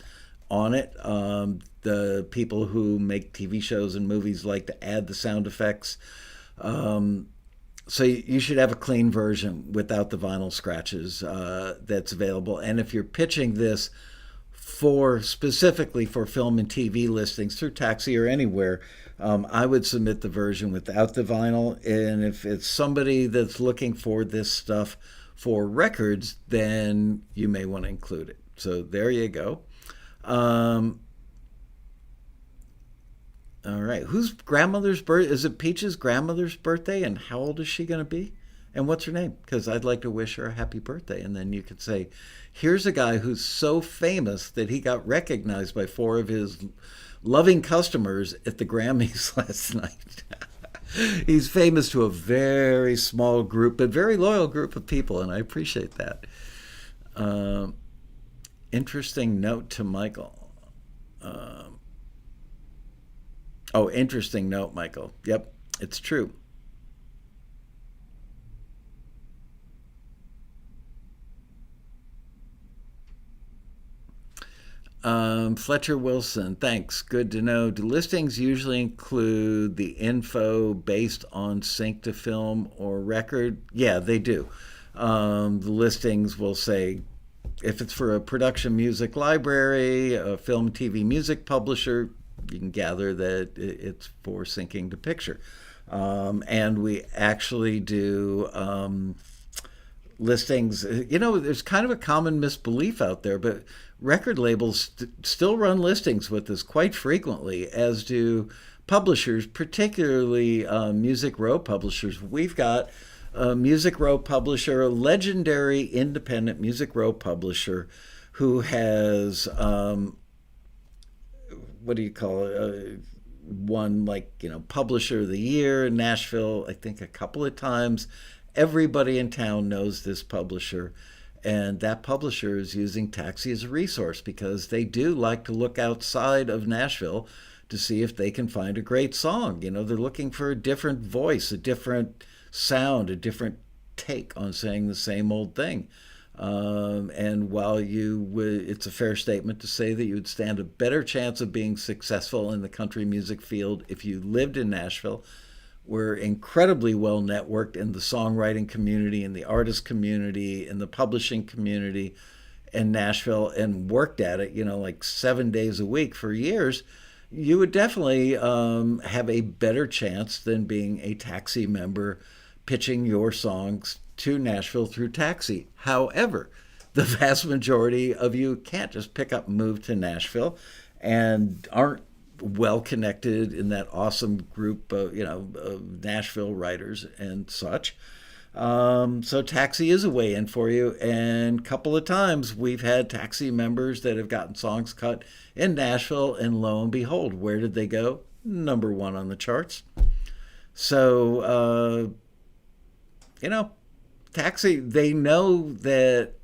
on it. The people who make TV shows and movies like to add the sound effects. So you should have a clean version without the vinyl scratches that's available. And if you're pitching this specifically for film and TV listings through Taxi or anywhere, I would submit the version without the vinyl. And if it's somebody that's looking for this stuff for records, then you may want to include it. So there you go. All right. Whose grandmother's birthday? Is it Peach's grandmother's birthday? And how old is she going to be? And what's her name? Because I'd like to wish her a happy birthday. And then you could say, here's a guy who's so famous that he got recognized by 4 of his loving customers at the Grammys last night. He's famous to a very small group, but very loyal group of people, and I appreciate that. Interesting note to Michael. Interesting note, Michael. Yep, it's true. Fletcher Wilson, thanks. Good to know. Do listings usually include the info based on sync to film or record? Yeah, they do. The listings will say, if it's for a production music library, a film TV music publisher, you can gather that it's for syncing to picture. And we actually do listings. There's kind of a common misbelief out there, but record labels still run listings with us quite frequently, as do publishers, particularly Music Row publishers. We've got a Music Row publisher, a legendary independent Music Row publisher who has, what do you call it, won Publisher of the Year in Nashville, I think a couple of times. Everybody in town knows this publisher. And that publisher is using Taxi as a resource because they do like to look outside of Nashville to see if they can find a great song. They're looking for a different voice, a different sound, a different take on saying the same old thing. And while it's a fair statement to say that you would stand a better chance of being successful in the country music field if you lived in Nashville. We're incredibly well networked in the songwriting community, in the artist community, in the publishing community in Nashville, and worked at it, 7 days a week for years. You would definitely have a better chance than being a Taxi member pitching your songs to Nashville through Taxi. However, the vast majority of you can't just pick up and move to Nashville and aren't well connected in that awesome group of Nashville writers and such. So Taxi is a way in for you. And a couple of times we've had Taxi members that have gotten songs cut in Nashville, and lo and behold, where did they go? Number 1 on the charts. So, Taxi, they know that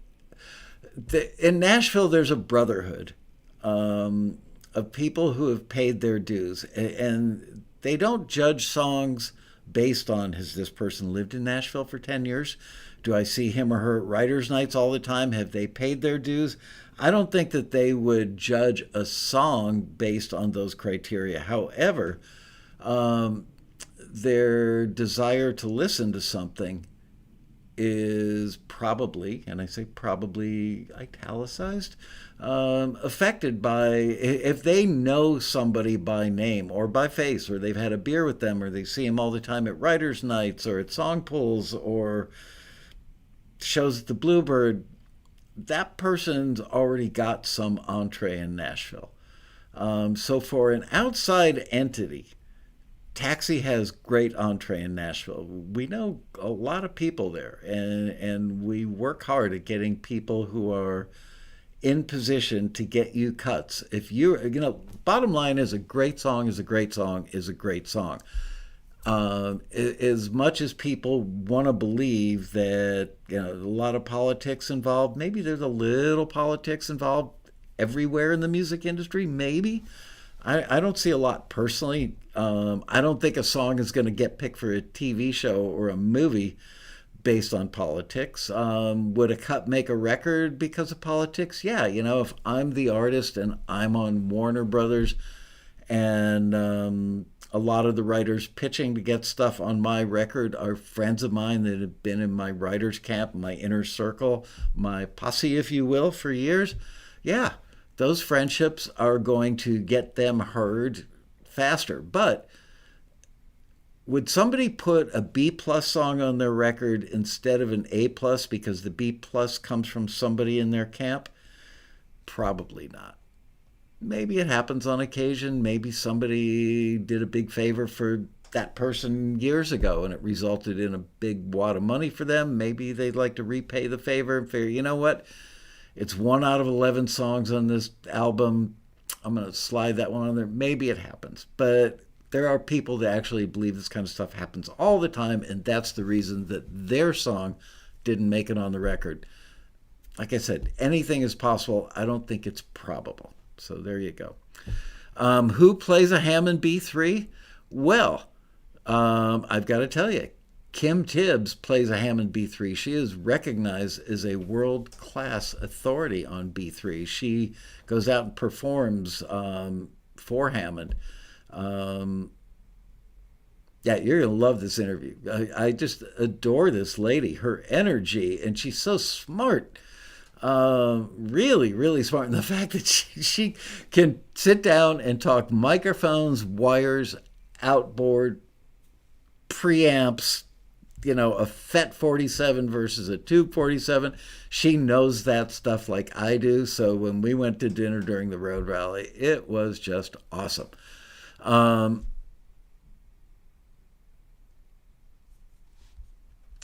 in Nashville there's a brotherhood of people who have paid their dues, and they don't judge songs based on, has this person lived in Nashville for 10 years? Do I see him or her at writers' nights all the time? Have they paid their dues? I don't think that they would judge a song based on those criteria. However, their desire to listen to something is probably, and I say probably italicized, affected by, if they know somebody by name or by face, or they've had a beer with them, or they see them all the time at writers' nights or at song pools or shows at the Bluebird, that person's already got some entree in Nashville. So for an outside entity, Taxi has great entree in Nashville. We know a lot of people there, and we work hard at getting people who are in position to get you cuts. If bottom line is a great song is a great song is a great song. As much as people want to believe that a lot of politics involved, maybe there's a little politics involved everywhere in the music industry, maybe. I don't see a lot personally. I don't think a song is going to get picked for a TV show or a movie based on politics. Would a cut make a record because of politics? Yeah, if I'm the artist and I'm on Warner Brothers and a lot of the writers pitching to get stuff on my record are friends of mine that have been in my writer's camp, my inner circle, my posse, if you will, for years. Yeah, those friendships are going to get them heard faster. But would somebody put a B+ song on their record instead of an A+ because the B+ comes from somebody in their camp? Probably not. Maybe it happens on occasion. Maybe somebody did a big favor for that person years ago and it resulted in a big wad of money for them. Maybe they'd like to repay the favor and figure, you know what? It's 1 out of 11 songs on this album. I'm going to slide that one on there. Maybe it happens. But there are people that actually believe this kind of stuff happens all the time, and that's the reason that their song didn't make it on the record. Like I said, anything is possible. I don't think it's probable. So there you go. Who plays a Hammond B3? Well, I've got to tell you, Kim Tibbs plays a Hammond B3. She is recognized as a world-class authority on B3. She goes out and performs for Hammond. Yeah, you're going to love this interview. I just adore this lady, her energy, and she's so smart. Really, really smart. And the fact that she can sit down and talk microphones, wires, outboard, preamps, a FET 47 versus a Tube 47. She knows that stuff like I do. So when we went to dinner during the road rally, it was just awesome. All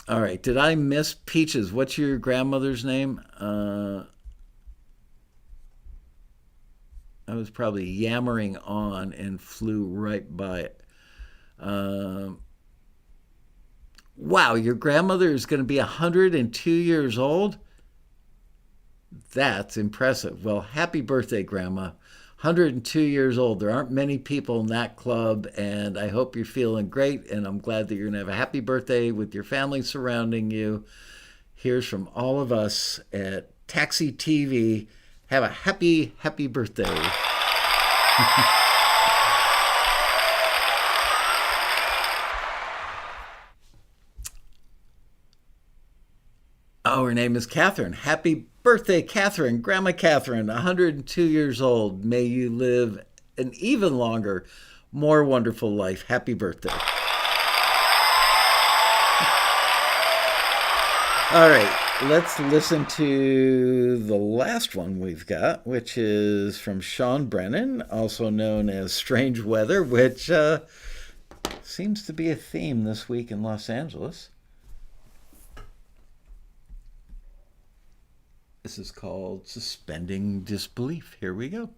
right. Did I miss Peaches? What's your grandmother's name? I was probably yammering on and flew right by it. Wow, your grandmother is going to be 102 years old? That's impressive. Well, happy birthday, Grandma. 102 years old. There aren't many people in that club, and I hope you're feeling great, and I'm glad that you're going to have a happy birthday with your family surrounding you. Here's from all of us at TAXITV. Have a happy, happy birthday. Oh, her name is Catherine. Happy birthday, Catherine. Grandma Catherine, 102 years old. May you live an even longer, more wonderful life. Happy birthday. All right, let's listen to the last one we've got, which is from Sean Brennan, also known as Strange Weather, which seems to be a theme this week in Los Angeles. This is called Suspending Disbelief. Here we go.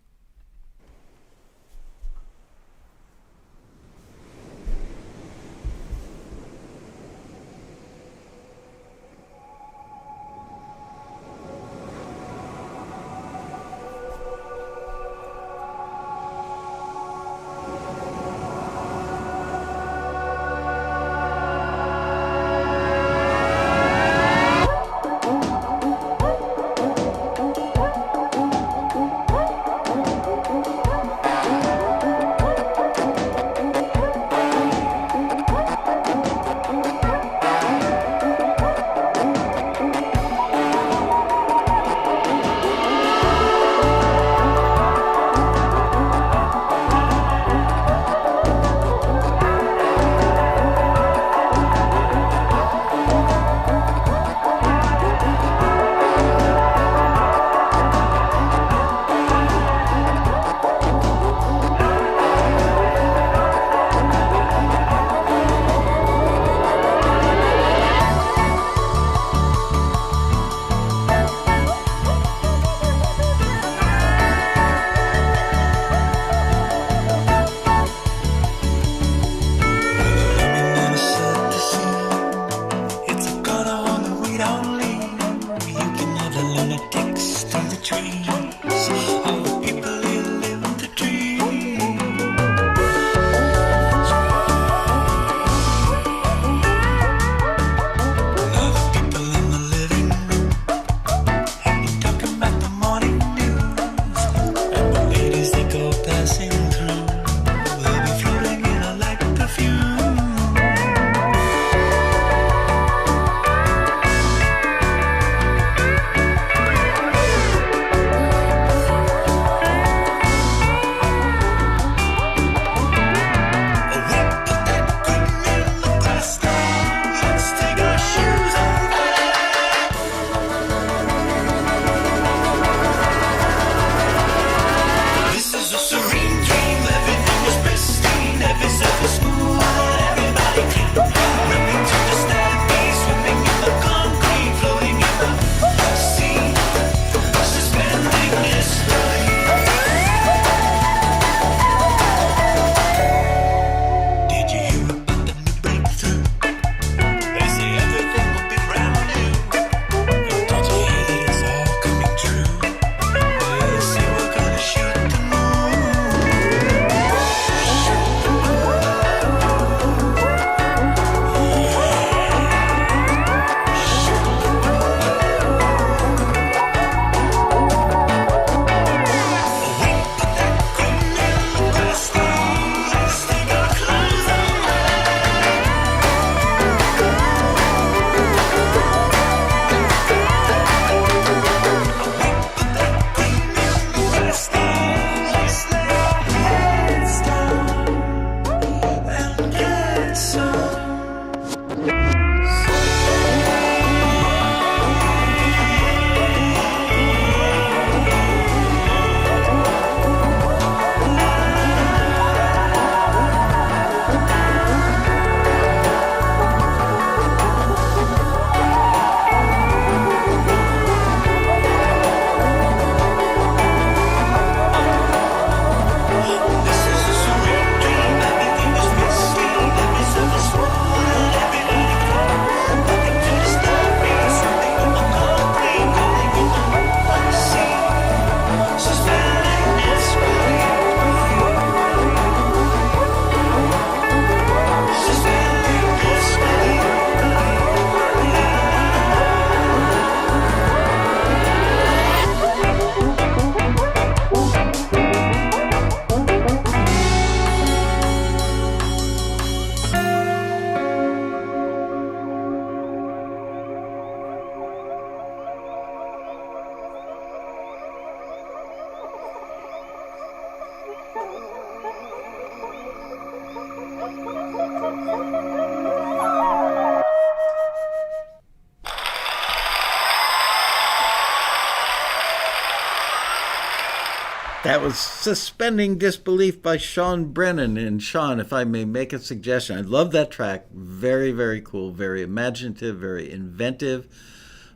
That was Suspending Disbelief by Sean Brennan. And Sean, if I may make a suggestion, I love that track. Very, very cool, very imaginative, very inventive.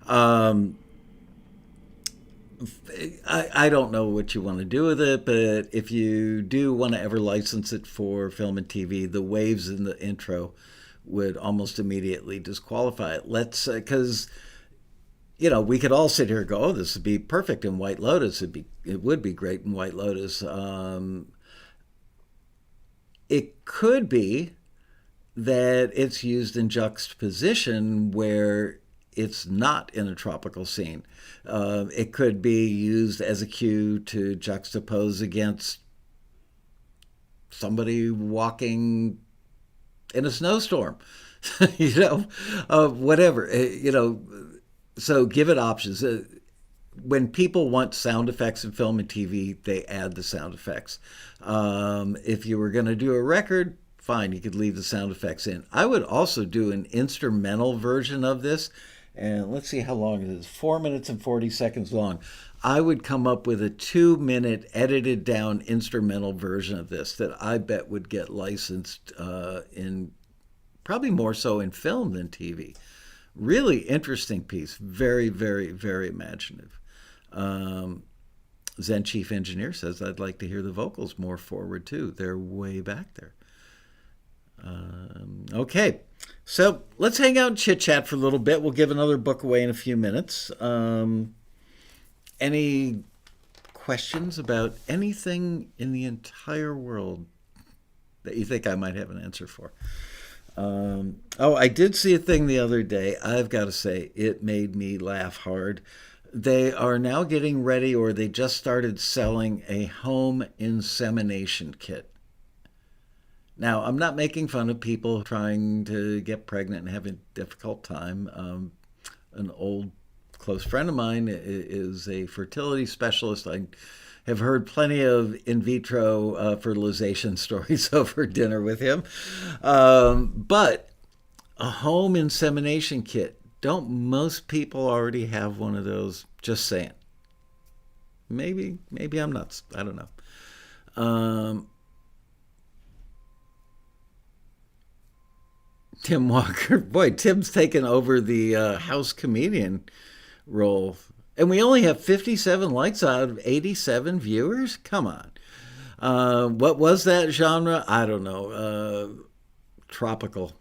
I don't know what you want to do with it, but if you do want to ever license it for film and TV, the waves in the intro would almost immediately disqualify it. Because we could all sit here and go, oh, this would be perfect in White Lotus. It would be great in White Lotus. It could be that it's used in juxtaposition where it's not in a tropical scene. It could be used as a cue to juxtapose against somebody walking in a snowstorm, whatever, So give it options. When people want sound effects in film and TV, they add the sound effects. If you were going to do a record, fine, you could leave the sound effects in. I would also do an instrumental version of this. And let's see how long it is. 4 minutes and 40 seconds long. I would come up with a 2-minute edited down instrumental version of this that I bet would get licensed in probably more so in film than TV. Really interesting piece. Very, very, very imaginative. Zen Chief Engineer says, I'd like to hear the vocals more forward too. They're way back there. Okay, so let's hang out and chit-chat for a little bit. We'll give another book away in a few minutes. Any questions about anything in the entire world that you think I might have an answer for? I did see a thing the other day. I've got to say, it made me laugh hard. They are now getting ready, or they just started selling a home insemination kit. Now, I'm not making fun of people trying to get pregnant and having a difficult time. An old close friend of mine is a fertility specialist. I have heard plenty of in vitro fertilization stories over dinner with him. But a home insemination kit, don't most people already have one of those? Just saying. Maybe I'm nuts. I don't know. Tim Walker. Boy, Tim's taken over the house comedian role. And we only have 57 likes out of 87 viewers? Come on. What was that genre? I don't know. Tropical.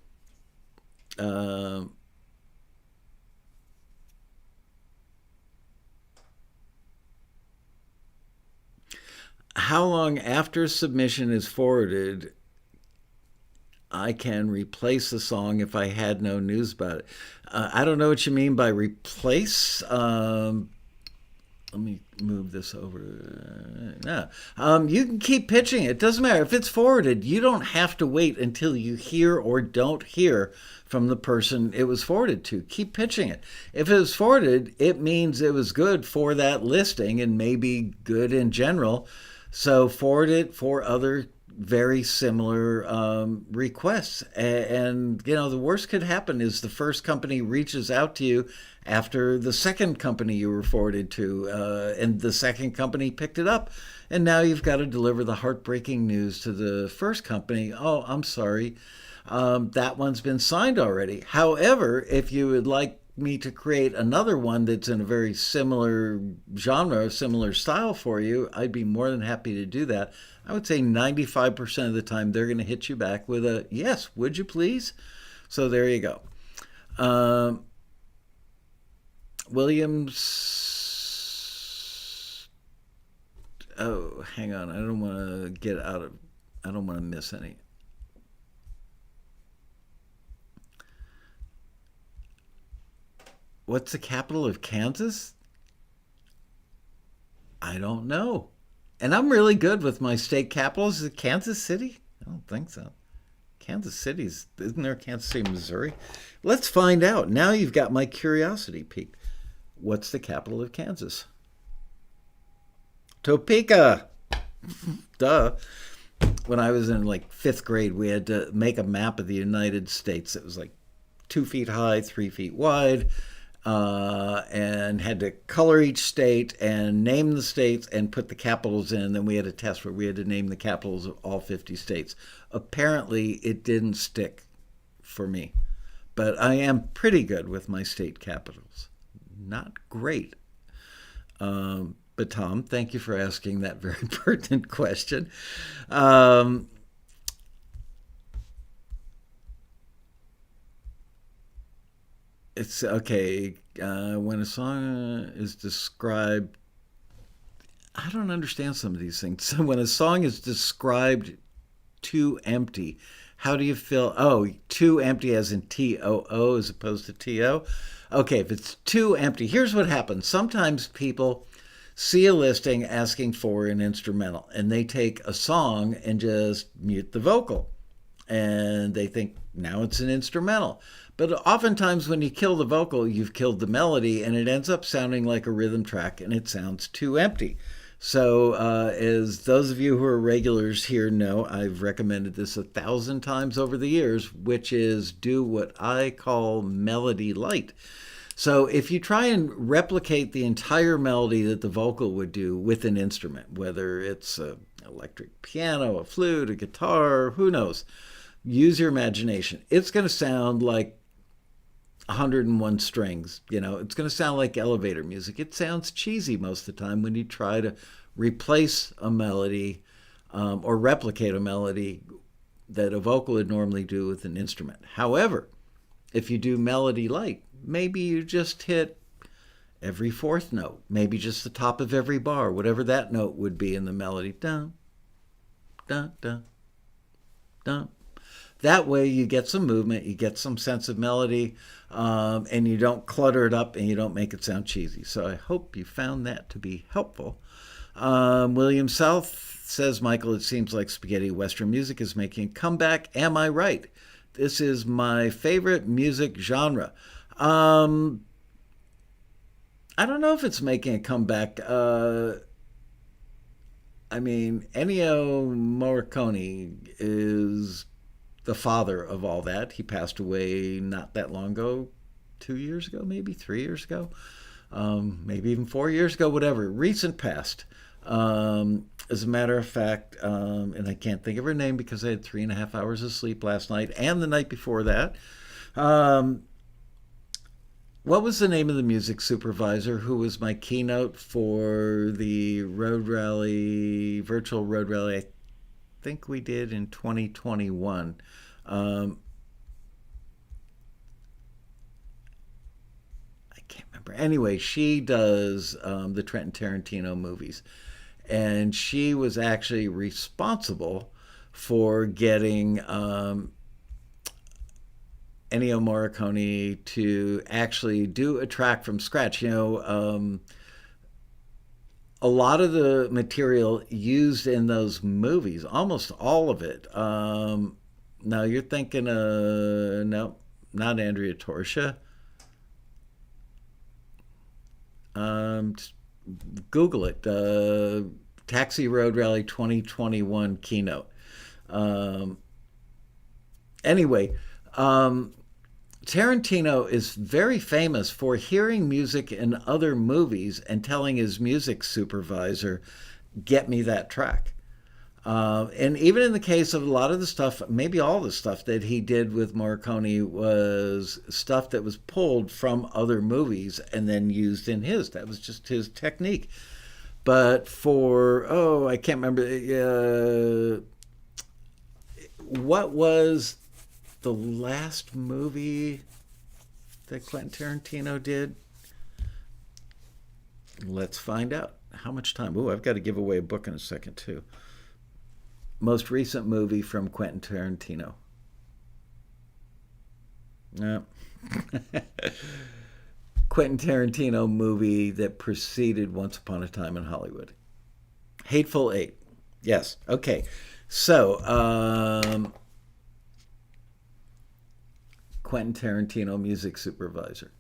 How long after submission is forwarded I can replace the song if I had no news about it? I don't know what you mean by replace. Let me move this over. No. You can keep pitching it. It doesn't matter. If it's forwarded, you don't have to wait until you hear or don't hear from the person it was forwarded to. Keep pitching it. If it was forwarded, it means it was good for that listing and maybe good in general. So forward it for other very similar requests. And, the worst could happen is the first company reaches out to you after the second company you were forwarded to, and the second company picked it up. And now you've got to deliver the heartbreaking news to the first company. Oh, I'm sorry. That one's been signed already. However, if you would like me to create another one that's in a very similar genre, similar style for you, I'd be more than happy to do that. I would say 95% of the time they're going to hit you back with a, yes, would you please? So there you go. Williams. Oh, hang on. I don't want to miss any. What's the capital of Kansas? I don't know. And I'm really good with my state capitals. Is it Kansas City? I don't think so. Kansas City's, isn't there Kansas City, Missouri? Let's find out. Now you've got my curiosity piqued. What's the capital of Kansas? Topeka. Duh. When I was in like 5th grade, we had to make a map of the United States. It was like 2 feet high, 3 feet wide. and had to color each state and name the states and put the capitals in. Then we had a test where we had to name the capitals of all 50 states. Apparently, it didn't stick for me, but I am pretty good with my state capitals. Not great. But Tom, thank you for asking that very pertinent question. It's okay. When a song is described, I don't understand some of these things. So when a song is described too empty, how do you feel? Oh, too empty as in T-O-O as opposed to T-O? Okay, if it's too empty, here's what happens. Sometimes people see a listing asking for an instrumental, and they take a song and just mute the vocal. And they think now it's an instrumental. But oftentimes when you kill the vocal, you've killed the melody, and it ends up sounding like a rhythm track, and it sounds too empty. So as those of you who are regulars here know, I've recommended this 1,000 times over the years, which is do what I call melody light. So if you try and replicate the entire melody that the vocal would do with an instrument, whether it's an electric piano, a flute, a guitar, who knows, use your imagination. It's going to sound like 101 strings. It's going to sound like elevator music. It sounds cheesy most of the time when you try to replace a melody or replicate a melody that a vocal would normally do with an instrument. However, if you do melody light, maybe you just hit every fourth note, maybe just the top of every bar, whatever that note would be in the melody. Dun, dun, dun, dun. That way you get some movement, you get some sense of melody, and you don't clutter it up and you don't make it sound cheesy. So I hope you found that to be helpful. William South says, Michael, it seems like spaghetti Western music is making a comeback. Am I right? This is my favorite music genre. I don't know if it's making a comeback. Ennio Morricone is the father of all that. He passed away not that long ago, 2 years ago, maybe 3 years ago, maybe even 4 years ago, whatever, recent past. As a matter of fact, and I can't think of her name because I had 3.5 hours of sleep last night and the night before that. What was the name of the music supervisor who was my keynote for the road rally, virtual road rally? I think we did in 2021. I can't remember. Anyway, she does the Quentin Tarantino movies, and she was actually responsible for getting Ennio Morricone to actually do a track from scratch. A lot of the material used in those movies, almost all of it. Now you're thinking, no, not Andrea Torcia. Google it. Taxi Road Rally 2021 keynote. Anyway, Tarantino is very famous for hearing music in other movies and telling his music supervisor, get me that track. And even in the case of a lot of the stuff, maybe all the stuff that he did with Morricone was stuff that was pulled from other movies and then used in his. That was just his technique. But for, I can't remember, what was the last movie that Quentin Tarantino did? Let's find out. How much time? I've got to give away a book in a second, too. Most recent movie from Quentin Tarantino. No. Quentin Tarantino movie that preceded Once Upon a Time in Hollywood. Hateful Eight. Yes. Okay. So, Quentin Tarantino music supervisor.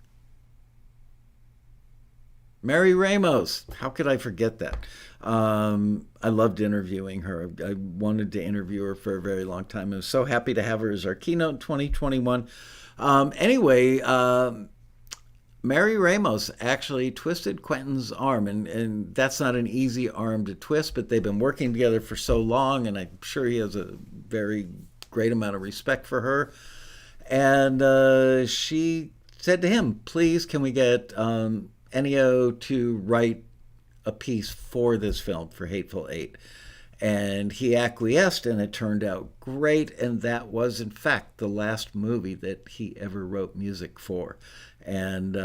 Mary Ramos. How could I forget that? I loved interviewing her. I wanted to interview her for a very long time. I was so happy to have her as our keynote in 2021. Anyway, Mary Ramos actually twisted Quentin's arm, and that's not an easy arm to twist, but they've been working together for so long, and I'm sure he has a very great amount of respect for her. And she said to him, please, can we get Ennio to write a piece for this film, for Hateful Eight? And he acquiesced, and it turned out great, and that was, in fact, the last movie that he ever wrote music for. And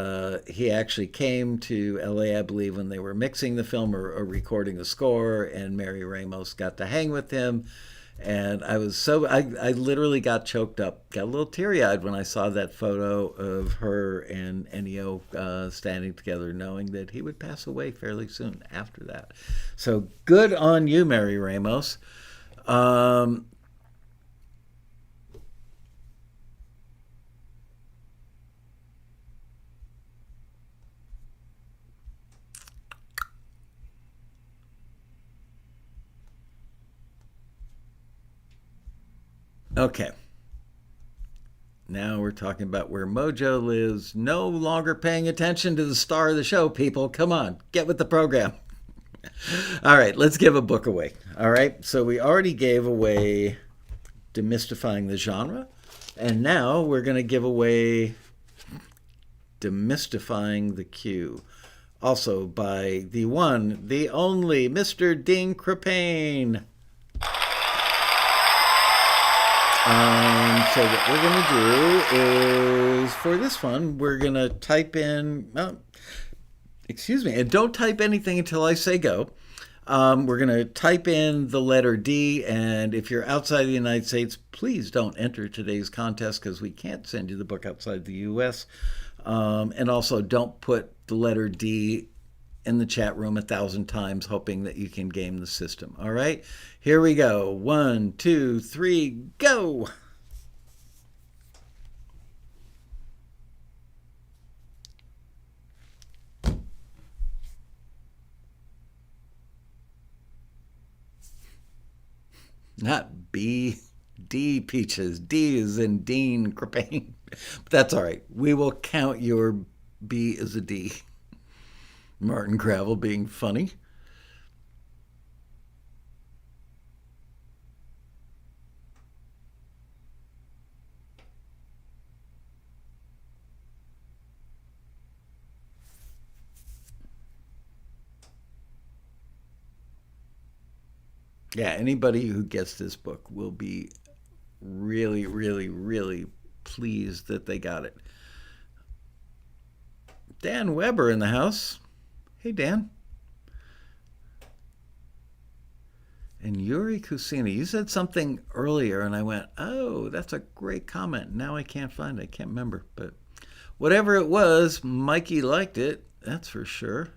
he actually came to LA, I believe, when they were mixing the film or recording the score, and Mary Ramos got to hang with him. And I literally got choked up, got a little teary-eyed when I saw that photo of her and Ennio standing together, knowing that he would pass away fairly soon after that. So good on you, Mary Ramos. Okay. Now we're talking about where Mojo lives. No longer paying attention to the star of the show, people. Come on, get with the program. All right, let's give a book away. All right, so we already gave away Demystifying the Genre, and now we're going to give away Demystifying the Queue. Also by the one, the only, Mr. Dean Krippaehne. So what we're going to do is, for this one, we're going to type in, and don't type anything until I say go. We're going to type in the letter D, and if you're outside the United States, please don't enter today's contest because we can't send you the book outside the U.S. And also don't put the letter D in the chat room 1,000 times, hoping that you can game the system. All right, here we go. 1, 2, 3, go. Not B, D, Peaches. D is in Dean Krippaehne. But that's all right. We will count your B as a D. Martin Gravel being funny. Yeah, anybody who gets this book will be really, really, really pleased that they got it. Dan Weber in the house. Hey, Dan. And Yuri Kusina, you said something earlier, and I went, oh, that's a great comment. Now I can't find it. I can't remember. But whatever it was, Mikey liked it. That's for sure.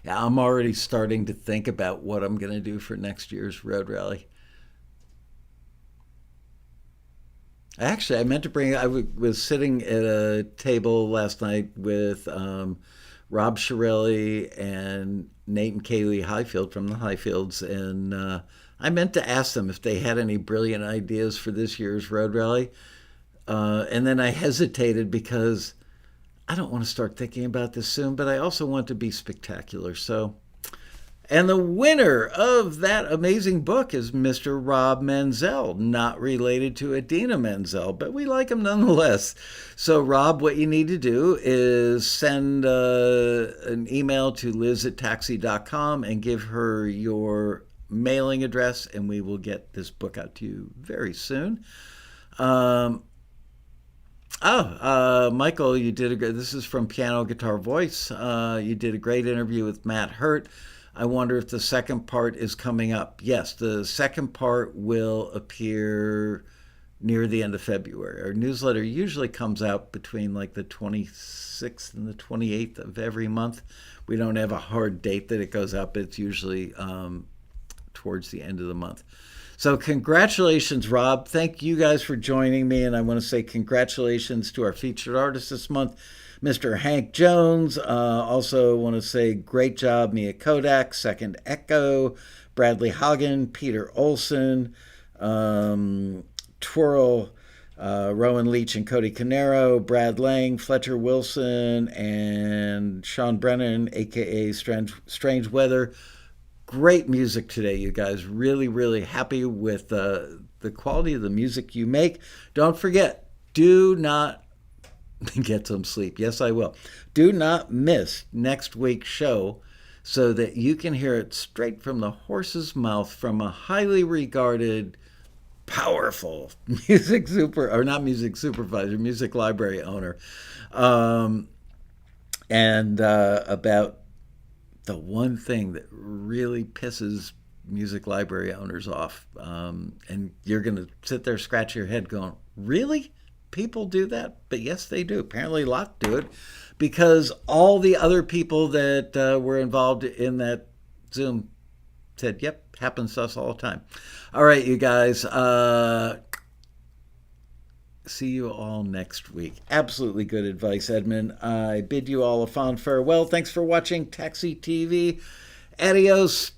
Yeah, I'm already starting to think about what I'm going to do for next year's road rally. Actually, I meant to bring, was sitting at a table last night with Rob Shirelli and Nate and Kaylee Highfield from the Highfields, and I meant to ask them if they had any brilliant ideas for this year's road rally. And then I hesitated because I don't want to start thinking about this soon, but I also want to be spectacular. So, and the winner of that amazing book is Mr. Rob Menzel, not related to Adina Menzel, but we like him nonetheless. So, Rob, what you need to do is send an email to liz@taxi.com and give her your mailing address, and we will get this book out to you very soon. Michael, you did this is from Piano Guitar Voice. You did a great interview with Matt Hurt. I wonder if the second part is coming up. Yes, the second part will appear near the end of February. Our newsletter usually comes out between like the 26th and the 28th of every month. We don't have a hard date that it goes up. It's usually towards the end of the month. So congratulations, Rob. Thank you guys for joining me. And I want to say congratulations to our featured artist this month, Mr. Hank Jones. Also want to say great job, Mia Kodak, Second Echo, Bradley Hagen, Peter Olsen, Twirl, Rowan, Leach, and Cody Carneiro, Brad Lang, Fletcher Wilson, and Sean Brennan, a.k.a. Strange Weather. Great music today, you guys. Really, really happy with the quality of the music you make. Don't forget, do not get some sleep. Yes, I will. Do not miss next week's show so that you can hear it straight from the horse's mouth from a highly regarded, powerful music library owner. About the one thing that really pisses music library owners off. And you're going to sit there, scratch your head going, really? People do that? But yes, they do. Apparently a lot do it because all the other people that were involved in that Zoom said, yep, happens to us all the time. All right, you guys. See you all next week. Absolutely good advice, Edmund. I bid you all a fond farewell. Thanks for watching TAXITV. Adios.